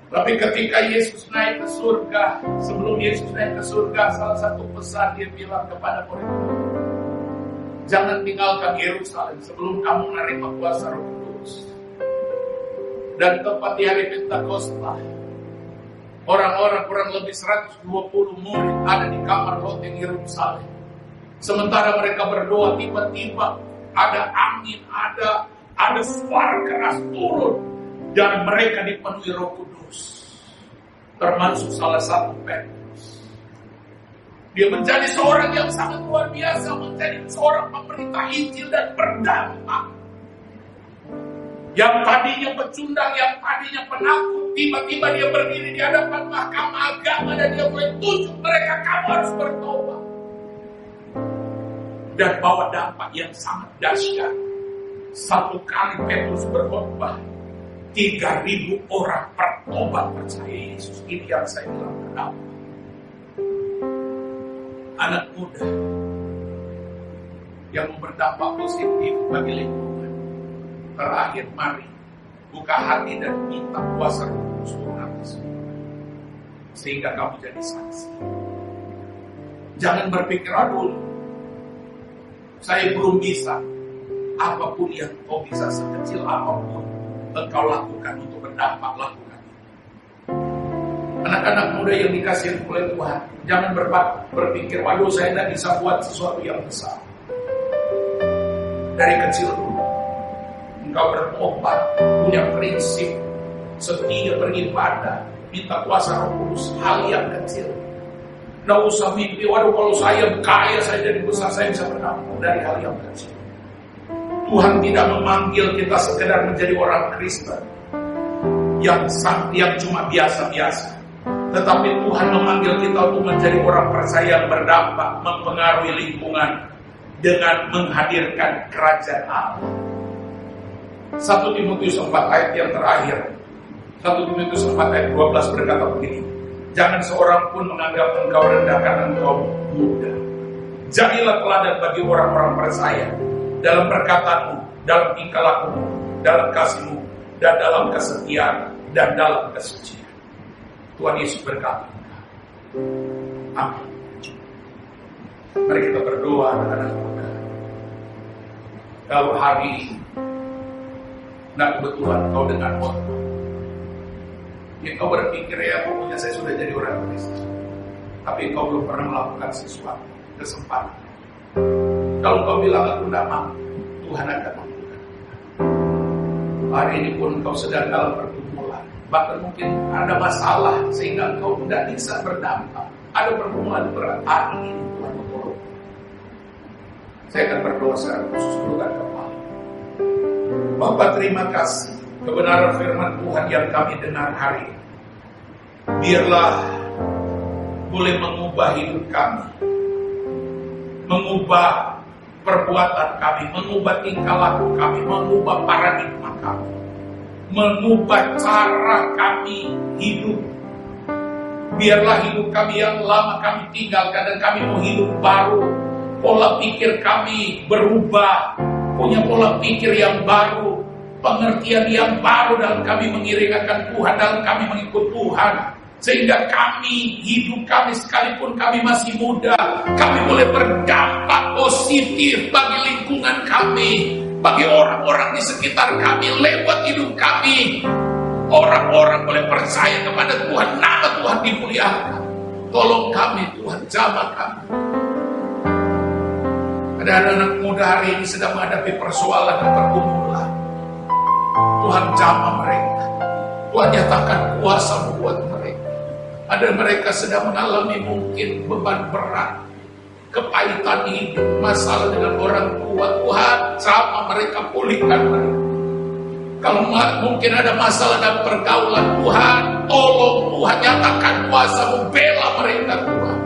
Tapi ketika Yesus naik ke surga, sebelum Yesus naik ke surga, salah satu pesan dia bilang kepada murid-murid, jangan tinggalkan Yerusalem sebelum kamu menerima kuasa Roh Kudus. Dan tepat di hari Pentakosta, orang-orang kurang lebih 120 murid ada di kamar hotel Yerusalem. Sementara mereka berdoa, tiba-tiba ada angin, ada suara keras turun, dan mereka dipenuhi Roh Kudus. Termasuk salah satu Petrus. Dia menjadi seorang yang sangat luar biasa, menjadi seorang pemerintah Injil dan berdampak. Yang tadinya pecundang, yang tadinya penakut, tiba-tiba dia berdiri di hadapan mahkamah agama dan dia mulai tunjuk mereka, kamu harus bertobat. Dan bawa dampak yang sangat dahsyat. Satu kali Petrus berkhotbah, 3.000 orang bertobat percaya Yesus. Ini yang saya bilang kenapa. Anak muda yang mau berdampak positif bagi lingkungan. Terakhir mari buka hati dan minta kuasa Roh Kudus turun atas sehingga kamu jadi saksi. Jangan berpikir aduh, saya belum bisa. Apapun yang kau bisa, sekecil apapun engkau lakukan untuk berdampak, lakukan. Anak-anak muda yang dikasihi oleh Tuhan, jangan berpikir, waduh saya tidak bisa buat sesuatu yang besar. Dari kecil dulu, engkau bertobat, punya prinsip, setia beribadah, minta kuasa Roh Kudus, hal yang kecil. Tidak usah mimpi, waduh kalau saya kaya, saya jadi besar, saya bisa berdampak. Dari hal yang kecil. Tuhan tidak memanggil kita sekedar menjadi orang Kristen yang cuma biasa-biasa. Tetapi Tuhan memanggil kita untuk menjadi orang percaya yang berdampak, mempengaruhi lingkungan dengan menghadirkan kerajaan Allah. 1 Timotius 4 ayat yang terakhir. 1 Timotius 4 ayat 12 berkata begini, jangan seorang pun menganggap engkau rendah karena engkau muda. Jadilah teladan bagi orang-orang percaya dalam perkataanmu, dalam tingkah lakumu, dalam kasihmu, dan dalam kesetiaan, dan dalam kesucian. Tuhan Yesus berkata. Amin. Mari kita berdoa anak-anak muda. Kalau hari ini tidak kebetulan kau dengar khotbah, ya kau berpikir ya pokoknya saya sudah jadi orang Kristen, tapi kau belum pernah melakukan sesuatu, kesempatan. Kalau kau bilang aku tidak mampu, Tuhan akan mampukan. Hari ini pun kau sedang dalam pergumulan, bahkan mungkin ada masalah sehingga kau tidak bisa berdampak. Ada pergumulan berat, hari ini Tuhan menolong. Saya akan berdoa secara khusus dengan kepala. Bapa, terima kasih kebenaran firman Tuhan yang kami dengar hari ini. Biarlah boleh mengubah hidup kami, mengubah perbuatan kami, mengubah tingkah laku kami, mengubah paradigma kami, mengubah cara kami hidup. Biarlah hidup kami yang lama kami tinggalkan dan kami mau hidup baru. Pola pikir kami berubah, punya pola pikir yang baru, pengertian yang baru dalam kami mengiringkan Tuhan, dalam kami mengikut Tuhan. Sehingga kami, hidup kami sekalipun kami masih muda, kami boleh berdampak positif bagi lingkungan kami, bagi orang-orang di sekitar kami, lewat hidup kami. Orang-orang boleh percaya kepada Tuhan, nama Tuhan dimuliakan. Tolong kami Tuhan, jamah kami. Ada anak muda hari ini sedang menghadapi persoalan dan pergumulan. Tuhan jamah mereka. Tuhan nyatakan kuasa buat mereka. Ada mereka sedang mengalami mungkin beban berat, kepahitan hidup, masalah dengan orang tua. Tuhan jamah mereka, pulihkan mereka. Kalau mungkin ada masalah dalam pergaulan, Tuhan tolong, Tuhan nyatakan kuasa-Mu, bela mereka Tuhan.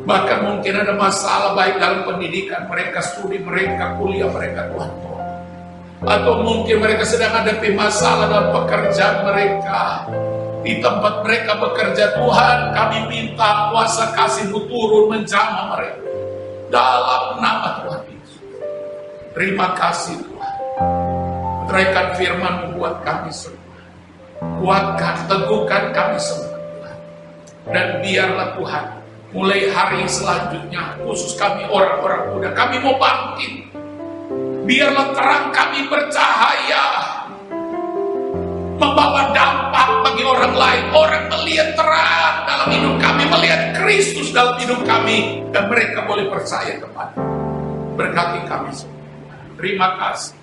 Bahkan mungkin ada masalah baik dalam pendidikan mereka, studi mereka, kuliah mereka, Tuhan tolong. Atau mungkin mereka sedang hadapi masalah dalam pekerjaan mereka, di tempat mereka bekerja. Tuhan, kami minta kuasa kasih-Mu turun menjamah mereka dalam nama Tuhan Yesus. Terima kasih Tuhan, meneraikan firman-Mu buat kami semua. kuatkan, teguhkan kami semua Tuhan. Dan biarlah Tuhan, mulai hari selanjutnya, khusus kami orang-orang muda, kami mau bangkit. Biarlah terang kami bercahaya, membawa dampak bagi orang lain. Orang melihat terang dalam hidup kami, melihat Kristus dalam hidup kami, dan mereka boleh percaya kepada. Berkati kami semua. Terima kasih.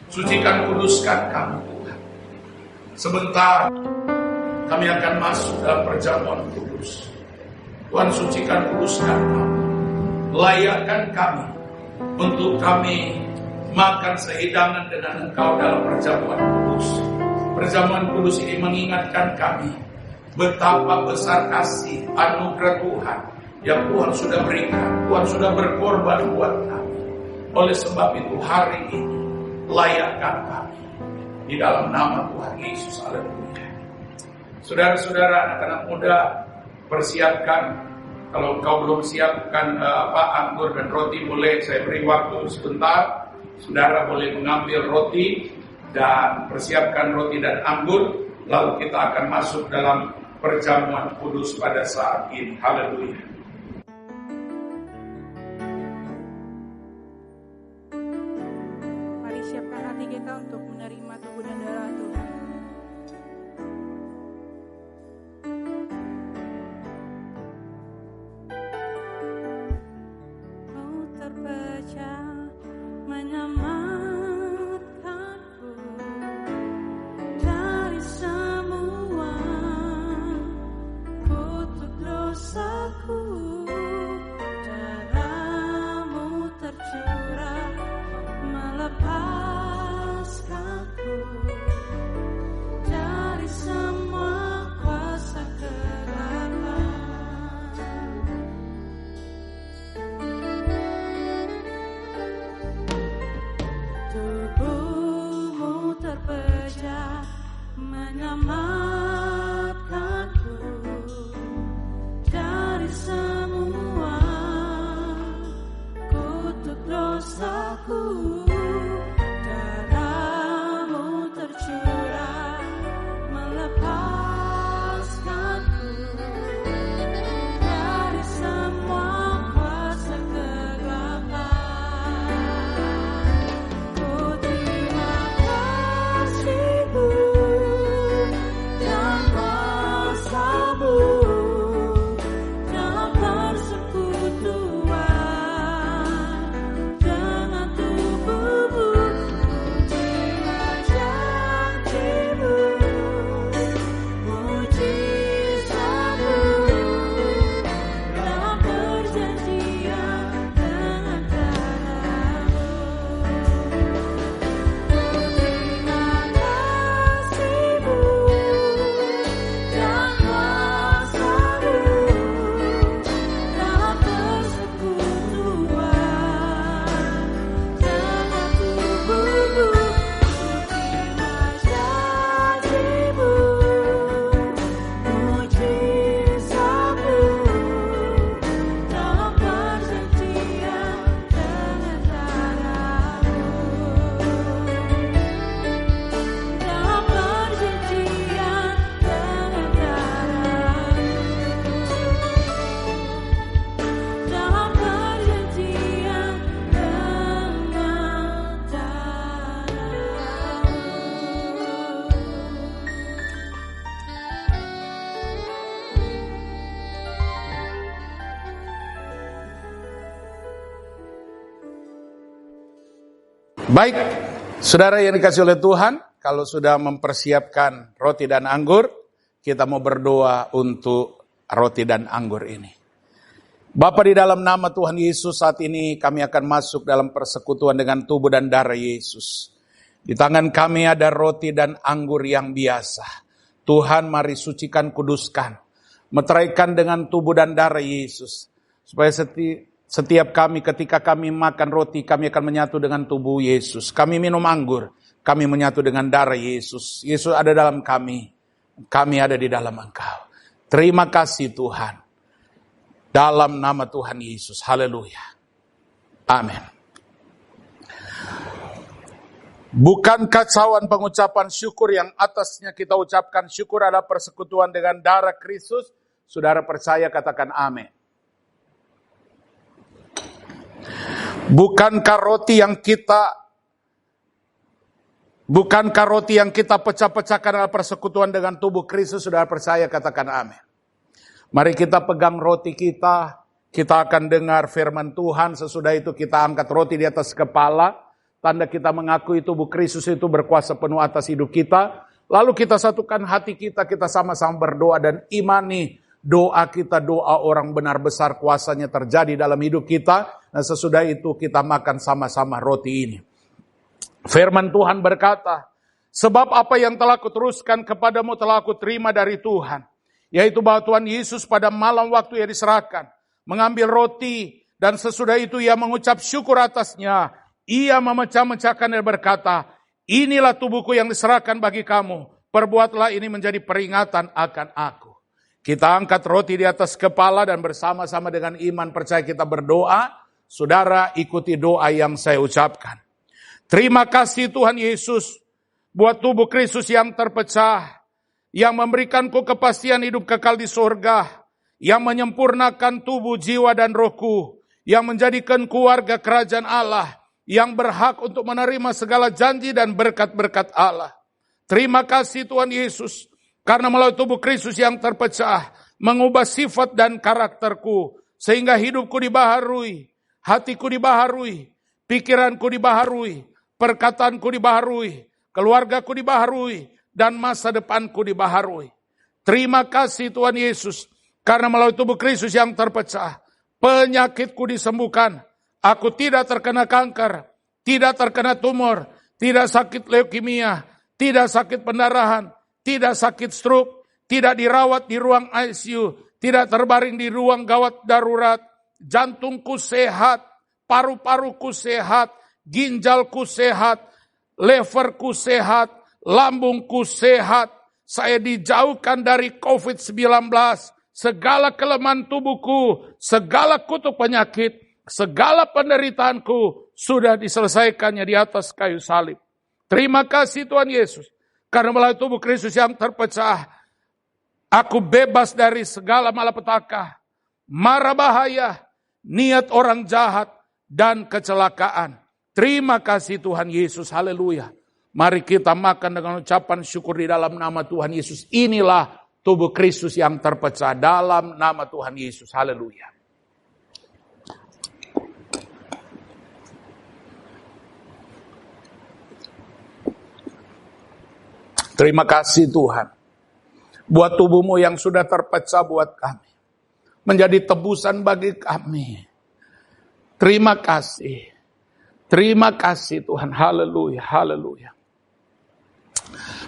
Sucikan, kuduskan kami Tuhan. Sebentar kami akan masuk dalam perjamuan kudus. Tuhan, sucikan, kuduskan kami. Layakkan kami untuk kami makan sehidangan dengan Engkau dalam perjamuan kudus. Perjamuan kudus ini mengingatkan kami betapa besar kasih anugerah Tuhan yang Tuhan sudah berikan. Tuhan sudah berkorban buat kami. Oleh sebab itu hari ini layakkan kami di dalam nama Tuhan Yesus. Haleluya. Saudara-saudara, anak-anak muda, persiapkan. Kalau engkau belum siapkan anggur dan roti, boleh saya beri waktu sebentar. Saudara boleh mengambil roti dan persiapkan roti dan anggur. Lalu kita akan masuk dalam perjamuan kudus pada saat ini. Haleluya. Mari siapkan hati kita untuk menerima tubuh dan darah Tuhan. Oh, terpecah menyelamatkanku dari semua kutuk dosaku. Darah-Mu tercurah melepaskanku dari semua kuasa kegelapan. Tubuh-Mu terpecah menyelamatkanku dari semua kutuk dosaku. Darah-Mu tercurah melepaskanku dari semua kuasa kegelapan. Ku terima kasih-Mu dan kuasa-Mu dalam persekutuan dengan tubuh-Mu. Ku terima janji-Mu, mujizat-Mu dalam perjanjian dengan darah-Mu. Ku terima kasih-Mu dan kuasa-Mu dalam persekutuan dengan tubuh-Mu. Ku terima janji-Mu, mujizat-Mu dalam perjanjian dengan darah-Mu. Dalam perjanjian dengan darah-Mu. Dalam perjanjian dengan Baik, saudara yang dikasih oleh Tuhan, kalau sudah mempersiapkan roti dan anggur, kita mau berdoa untuk roti dan anggur ini. Bapa, di dalam nama Tuhan Yesus, saat ini kami akan masuk dalam persekutuan dengan tubuh dan darah Yesus. Di tangan kami ada roti dan anggur yang biasa. Tuhan, mari sucikan, kuduskan, meteraikan dengan tubuh dan darah Yesus, supaya setiap kami ketika kami makan roti, kami akan menyatu dengan tubuh Yesus. Kami minum anggur, kami menyatu dengan darah Yesus. Yesus ada dalam kami ada di dalam Engkau. Terima kasih Tuhan. Dalam nama Tuhan Yesus. Haleluya. Amin. Bukankah cawan pengucapan syukur yang atasnya kita ucapkan syukur adalah persekutuan dengan darah Kristus? Saudara percaya, katakan amin. Bukankah roti yang kita pecah-pecahkan adalah persekutuan dengan tubuh Kristus? Saudara percaya, katakan amin. Mari kita pegang roti kita akan dengar firman Tuhan. Sesudah itu kita angkat roti di atas kepala, tanda kita mengakui tubuh Kristus itu berkuasa penuh atas hidup kita. Lalu kita satukan hati kita sama-sama berdoa dan imani doa kita, doa orang benar besar kuasanya terjadi dalam hidup kita. Nah, sesudah itu kita makan sama-sama roti ini. Firman Tuhan berkata, sebab apa yang telah kuteruskan kepadamu telah aku terima dari Tuhan, yaitu bahwa Tuhan Yesus pada malam waktu ia diserahkan, mengambil roti, dan sesudah itu ia mengucap syukur atasnya. Ia memecah-mecahkan dan berkata, inilah tubuhku yang diserahkan bagi kamu, perbuatlah ini menjadi peringatan akan aku. Kita angkat roti di atas kepala dan bersama-sama dengan iman percaya kita berdoa. Saudara ikuti doa yang saya ucapkan. Terima kasih Tuhan Yesus buat tubuh Kristus yang terpecah, yang memberikanku kepastian hidup kekal di surga, yang menyempurnakan tubuh, jiwa, dan rohku, yang menjadikan keluarga kerajaan Allah, yang berhak untuk menerima segala janji dan berkat-berkat Allah. Terima kasih Tuhan Yesus, karena melalui tubuh Kristus yang terpecah, mengubah sifat dan karakterku, sehingga hidupku dibaharui, hatiku dibaharui, pikiranku dibaharui, perkataanku dibaharui, keluargaku dibaharui, dan masa depanku dibaharui. Terima kasih Tuhan Yesus, karena melalui tubuh Kristus yang terpecah, penyakitku disembuhkan. Aku tidak terkena kanker, tidak terkena tumor, tidak sakit leukemia, tidak sakit pendarahan, tidak sakit stroke, tidak dirawat di ruang ICU, tidak terbaring di ruang gawat darurat. Jantungku sehat, paru-paruku sehat, ginjalku sehat, leverku sehat, lambungku sehat. Saya dijauhkan dari COVID-19, segala kelemahan tubuhku, segala kutuk penyakit, segala penderitaanku sudah diselesaikannya di atas kayu salib. Terima kasih Tuhan Yesus, karena melalui tubuh Kristus yang terpecah, aku bebas dari segala malapetaka, mara bahaya, niat orang jahat, dan kecelakaan. Terima kasih Tuhan Yesus, haleluya. Mari kita makan dengan ucapan syukur di dalam nama Tuhan Yesus. Inilah tubuh Kristus yang terpecah dalam nama Tuhan Yesus, haleluya. Terima kasih Tuhan, buat tubuhmu yang sudah terpecah buat kami, menjadi tebusan bagi kami. Terima kasih Tuhan, haleluya, haleluya.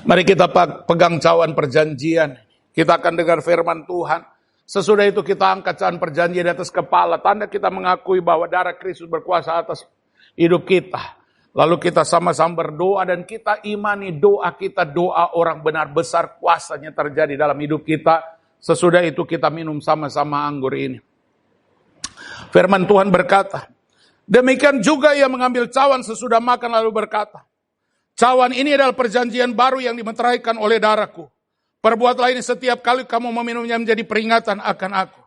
Mari kita pegang cawan perjanjian, kita akan dengar firman Tuhan. Sesudah itu kita angkat cawan perjanjian di atas kepala, tanda kita mengakui bahwa darah Kristus berkuasa atas hidup kita. Lalu kita sama-sama berdoa dan kita imani doa kita, doa orang benar besar kuasanya terjadi dalam hidup kita. Sesudah itu kita minum sama-sama anggur ini. Firman Tuhan berkata, demikian juga ia mengambil cawan sesudah makan lalu berkata, cawan ini adalah perjanjian baru yang dimeteraikan oleh darahku. Perbuatlah ini setiap kali kamu meminumnya menjadi peringatan akan aku.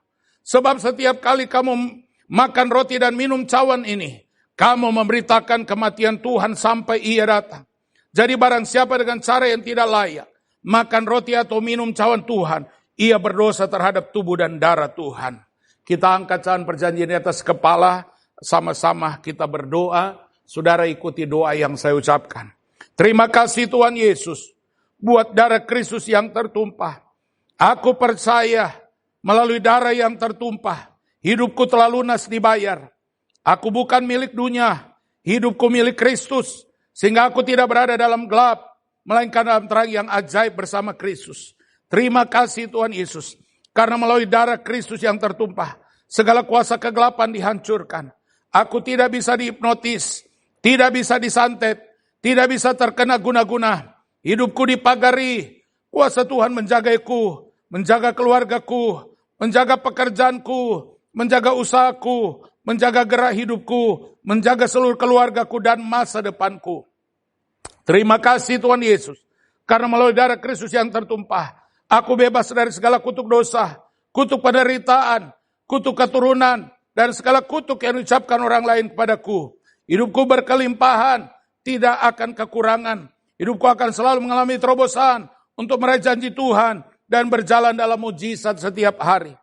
Sebab setiap kali kamu makan roti dan minum cawan ini, kamu memberitakan kematian Tuhan sampai ia datang. Jadi barang siapa dengan cara yang tidak layak makan roti atau minum cawan Tuhan, ia berdosa terhadap tubuh dan darah Tuhan. Kita angkat cawan perjanjian di atas kepala, sama-sama kita berdoa. Saudara ikuti doa yang saya ucapkan. Terima kasih Tuhan Yesus buat darah Kristus yang tertumpah. Aku percaya melalui darah yang tertumpah, hidupku telah lunas dibayar. Aku bukan milik dunia, hidupku milik Kristus, sehingga aku tidak berada dalam gelap, melainkan dalam terang yang ajaib bersama Kristus. Terima kasih Tuhan Yesus, karena melalui darah Kristus yang tertumpah, segala kuasa kegelapan dihancurkan. Aku tidak bisa dihipnotis, tidak bisa disantet, tidak bisa terkena guna-guna. Hidupku dipagari, kuasa Tuhan menjagaiku, menjaga keluargaku, menjaga pekerjaanku, menjaga usahaku, menjaga gerak hidupku, menjaga seluruh keluargaku dan masa depanku. Terima kasih Tuhan Yesus. Karena melalui darah Kristus yang tertumpah, aku bebas dari segala kutuk dosa, kutuk penderitaan, kutuk keturunan, dan segala kutuk yang diucapkan orang lain kepadaku. Hidupku berkelimpahan, tidak akan kekurangan. Hidupku akan selalu mengalami terobosan untuk meraih janji Tuhan dan berjalan dalam mujizat setiap hari.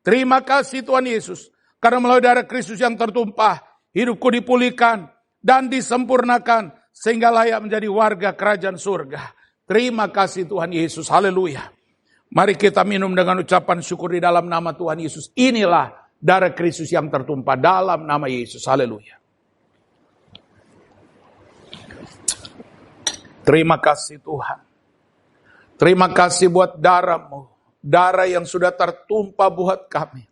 Terima kasih Tuhan Yesus, karena melalui darah Kristus yang tertumpah, hidupku dipulihkan dan disempurnakan sehingga layak menjadi warga kerajaan surga. Terima kasih Tuhan Yesus, haleluya. Mari kita minum dengan ucapan syukur di dalam nama Tuhan Yesus. Inilah darah Kristus yang tertumpah dalam nama Yesus, haleluya. Terima kasih Tuhan. Terima kasih buat darah-Mu. Darah yang sudah tertumpah buat kami.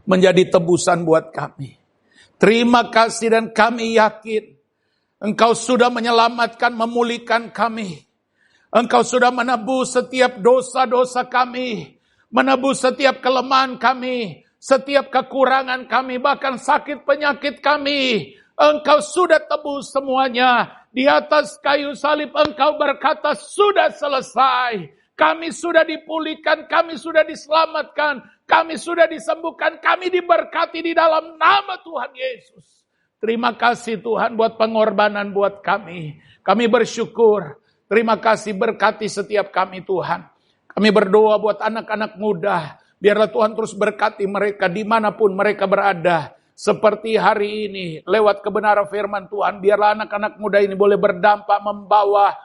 Menjadi tebusan buat kami. Terima kasih dan kami yakin Engkau sudah menyelamatkan, memulihkan kami. Engkau sudah menebus setiap dosa-dosa kami. Menebus setiap kelemahan kami. Setiap kekurangan kami, bahkan sakit penyakit kami. Engkau sudah tebus semuanya. Di atas kayu salib Engkau berkata sudah selesai. Kami sudah dipulihkan, kami sudah diselamatkan, kami sudah disembuhkan, kami diberkati di dalam nama Tuhan Yesus. Terima kasih Tuhan buat pengorbanan buat kami. Kami bersyukur. Terima kasih berkati setiap kami Tuhan. Kami berdoa buat anak-anak muda. Biarlah Tuhan terus berkati mereka dimanapun mereka berada. Seperti hari ini lewat kebenaran firman Tuhan. Biarlah anak-anak muda ini boleh berdampak membawa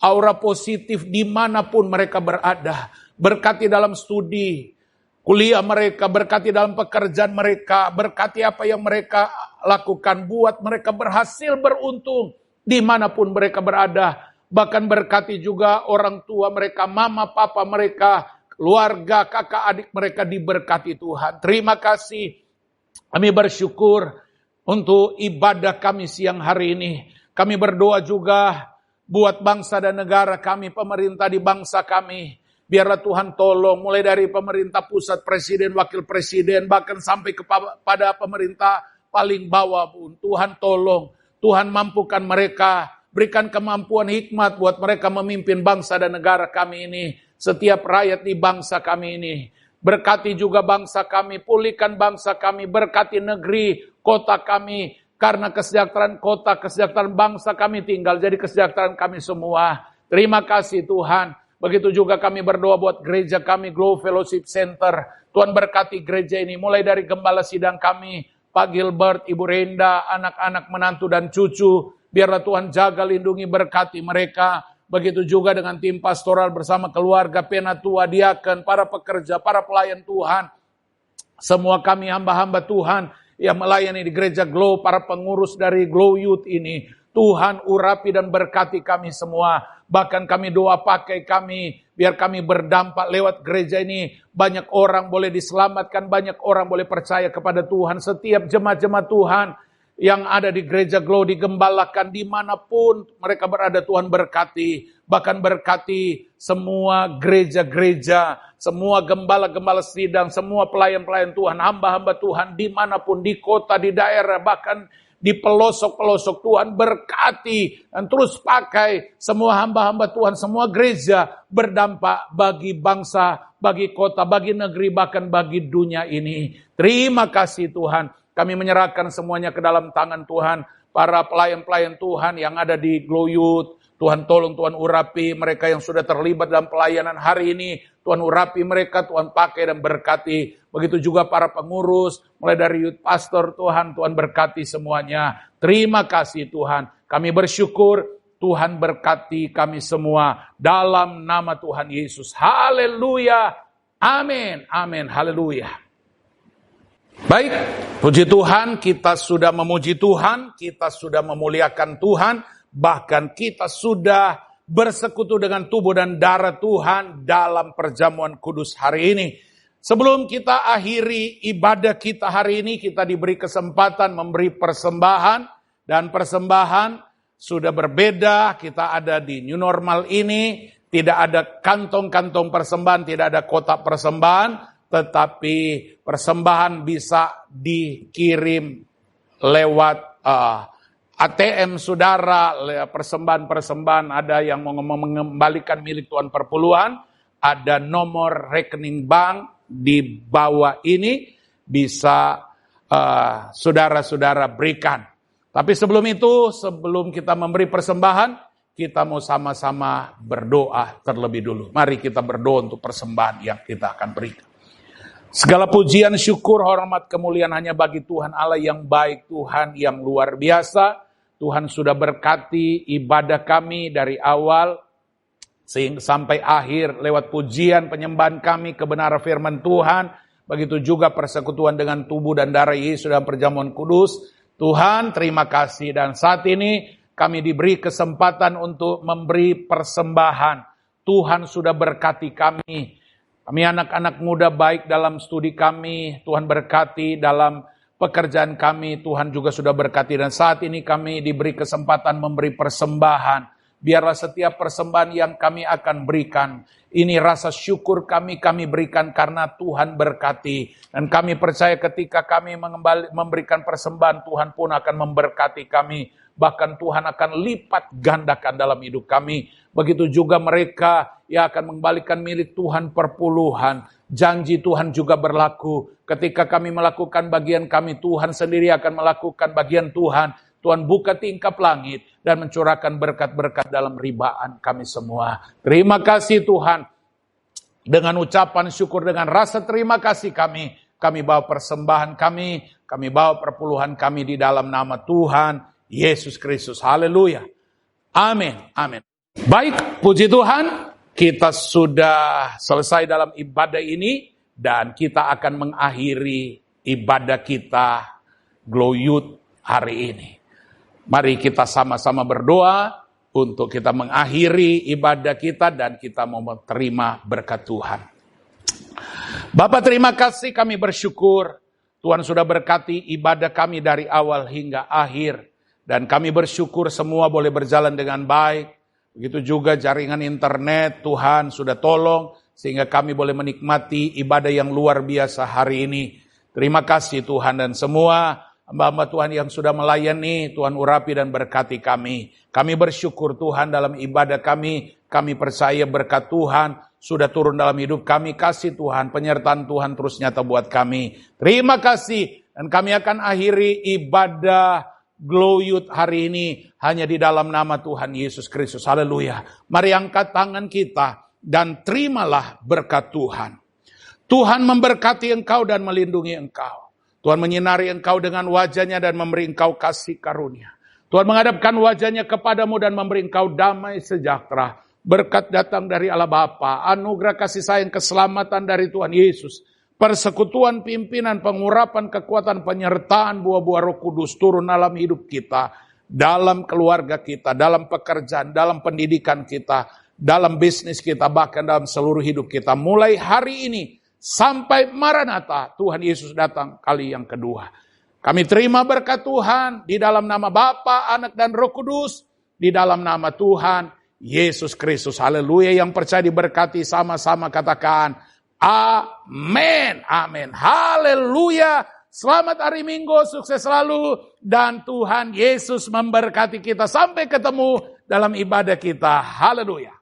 aura positif dimanapun mereka berada. Berkati dalam studi, kuliah mereka, berkati dalam pekerjaan mereka, berkati apa yang mereka lakukan, buat mereka berhasil beruntung dimanapun mereka berada. Bahkan berkati juga orang tua mereka, mama, papa mereka, keluarga, kakak, adik mereka diberkati Tuhan. Terima kasih. Kami bersyukur untuk ibadah kami siang hari ini. Kami berdoa juga buat bangsa dan negara kami, pemerintah di bangsa kami. Biarlah Tuhan tolong, mulai dari pemerintah pusat, presiden, wakil presiden, bahkan sampai kepada pemerintah paling bawah pun. Tuhan tolong, Tuhan mampukan mereka, berikan kemampuan hikmat buat mereka memimpin bangsa dan negara kami ini. Setiap rakyat di bangsa kami ini. Berkati juga bangsa kami, pulihkan bangsa kami, berkati negeri, kota kami. Karena kesejahteraan kota, kesejahteraan bangsa kami tinggal, jadi kesejahteraan kami semua. Terima kasih Tuhan. Begitu juga kami berdoa buat gereja kami, Glow Fellowship Center. Tuhan berkati gereja ini, mulai dari gembala sidang kami, Pak Gilbert, Ibu Renda, anak-anak, menantu dan cucu. Biarlah Tuhan jaga, lindungi, berkati mereka. Begitu juga dengan tim pastoral bersama keluarga, penatua, diaken, para pekerja, para pelayan Tuhan. Semua kami hamba-hamba Tuhan yang melayani di gereja Glow, para pengurus dari Glow Youth ini. Tuhan urapi dan berkati kami semua. Bahkan kami doa pakai kami, biar kami berdampak lewat gereja ini. Banyak orang boleh diselamatkan, banyak orang boleh percaya kepada Tuhan. Setiap jemaat-jemaat Tuhan yang ada di gereja Glow digembalakan dimanapun mereka berada, Tuhan berkati. Bahkan berkati semua gereja-gereja, semua gembala-gembala sidang, semua pelayan-pelayan Tuhan, hamba-hamba Tuhan dimanapun, di kota, di daerah, bahkan di pelosok-pelosok. Tuhan berkati dan terus pakai semua hamba-hamba Tuhan, semua gereja berdampak bagi bangsa, bagi kota, bagi negeri, bahkan bagi dunia ini. Terima kasih Tuhan. Kami menyerahkan semuanya ke dalam tangan Tuhan. Para pelayan-pelayan Tuhan yang ada di Glow Youth, Tuhan tolong, Tuhan urapi mereka yang sudah terlibat dalam pelayanan hari ini. Tuhan urapi mereka, Tuhan pakai dan berkati. Begitu juga para pengurus, mulai dari youth pastor Tuhan berkati semuanya. Terima kasih Tuhan. Kami bersyukur, Tuhan berkati kami semua. Dalam nama Tuhan Yesus. Haleluya. Amin. Amin. Haleluya. Baik, puji Tuhan, kita sudah memuji Tuhan, kita sudah memuliakan Tuhan, bahkan kita sudah bersekutu dengan tubuh dan darah Tuhan dalam perjamuan kudus hari ini. Sebelum kita akhiri ibadah kita hari ini, kita diberi kesempatan memberi persembahan, dan persembahan sudah berbeda. Kita ada di new normal ini, tidak ada kantong-kantong persembahan, tidak ada kotak persembahan, tetapi persembahan bisa dikirim lewat ATM saudara, persembahan-persembahan, ada yang mau mengembalikan milik Tuhan perpuluhan, ada nomor rekening bank di bawah ini, bisa saudara-saudara berikan. Tapi sebelum itu, sebelum kita memberi persembahan, kita mau sama-sama berdoa terlebih dulu. Mari kita berdoa untuk persembahan yang kita akan berikan. Segala pujian, syukur, hormat, kemuliaan hanya bagi Tuhan Allah yang baik, Tuhan yang luar biasa. Tuhan sudah berkati ibadah kami dari awal sampai akhir lewat pujian, penyembahan kami, kebenaran firman Tuhan. Begitu juga persekutuan dengan tubuh dan darah Yesus dalam perjamuan kudus. Tuhan, terima kasih. Dan saat ini kami diberi kesempatan untuk memberi persembahan. Tuhan sudah berkati kami. Kami anak-anak muda baik dalam studi kami. Tuhan berkati dalam pekerjaan kami, Tuhan juga sudah berkati. Dan saat ini kami diberi kesempatan memberi persembahan. Biarlah setiap persembahan yang kami akan berikan, ini rasa syukur kami berikan karena Tuhan berkati. Dan kami percaya ketika kami memberikan persembahan, Tuhan pun akan memberkati kami. Bahkan Tuhan akan lipat gandakan dalam hidup kami. Begitu juga mereka yang akan mengembalikan milik Tuhan perpuluhan. Janji Tuhan juga berlaku. Ketika kami melakukan bagian kami, Tuhan sendiri akan melakukan bagian Tuhan. Tuhan buka tingkap langit dan mencurahkan berkat-berkat dalam ribaan kami semua. Terima kasih Tuhan. Dengan ucapan syukur, dengan rasa terima kasih kami bawa persembahan kami bawa perpuluhan kami di dalam nama Tuhan Yesus Kristus. Haleluya. Amin. Amin. Baik, puji Tuhan. Kita sudah selesai dalam ibadah ini dan kita akan mengakhiri ibadah kita Glow Youth hari ini. Mari kita sama-sama berdoa untuk kita mengakhiri ibadah kita dan kita mau menerima berkat Tuhan. Bapa, terima kasih, kami bersyukur Tuhan sudah berkati ibadah kami dari awal hingga akhir dan kami bersyukur semua boleh berjalan dengan baik. Begitu juga jaringan internet, Tuhan sudah tolong sehingga kami boleh menikmati ibadah yang luar biasa hari ini. Terima kasih Tuhan, dan semua hamba-hamba Tuhan yang sudah melayani, Tuhan urapi dan berkati kami. Kami bersyukur Tuhan dalam ibadah kami percaya berkat Tuhan sudah turun dalam hidup kami. Kasih Tuhan, penyertaan Tuhan terus nyata buat kami. Terima kasih, dan kami akan akhiri ibadah Glow Youth hari ini hanya di dalam nama Tuhan Yesus Kristus. Haleluya. Mari angkat tangan kita dan terimalah berkat Tuhan. Tuhan memberkati engkau dan melindungi engkau. Tuhan menyinari engkau dengan wajahnya dan memberi engkau kasih karunia. Tuhan menghadapkan wajahnya kepadamu dan memberi engkau damai sejahtera. Berkat datang dari Allah Bapa, anugerah kasih sayang keselamatan dari Tuhan Yesus. Persekutuan pimpinan, pengurapan kekuatan, penyertaan buah-buah Roh Kudus turun dalam hidup kita, dalam keluarga kita, dalam pekerjaan, dalam pendidikan kita, dalam bisnis kita, bahkan dalam seluruh hidup kita. Mulai hari ini sampai Maranatha, Tuhan Yesus datang kali yang kedua. Kami terima berkat Tuhan di dalam nama Bapa, Anak dan Roh Kudus, di dalam nama Tuhan Yesus Kristus. Haleluya. Yang percaya diberkati sama-sama katakan amin, amin, haleluya. Selamat hari Minggu, sukses selalu, dan Tuhan Yesus memberkati kita. Sampai ketemu dalam ibadah kita, haleluya.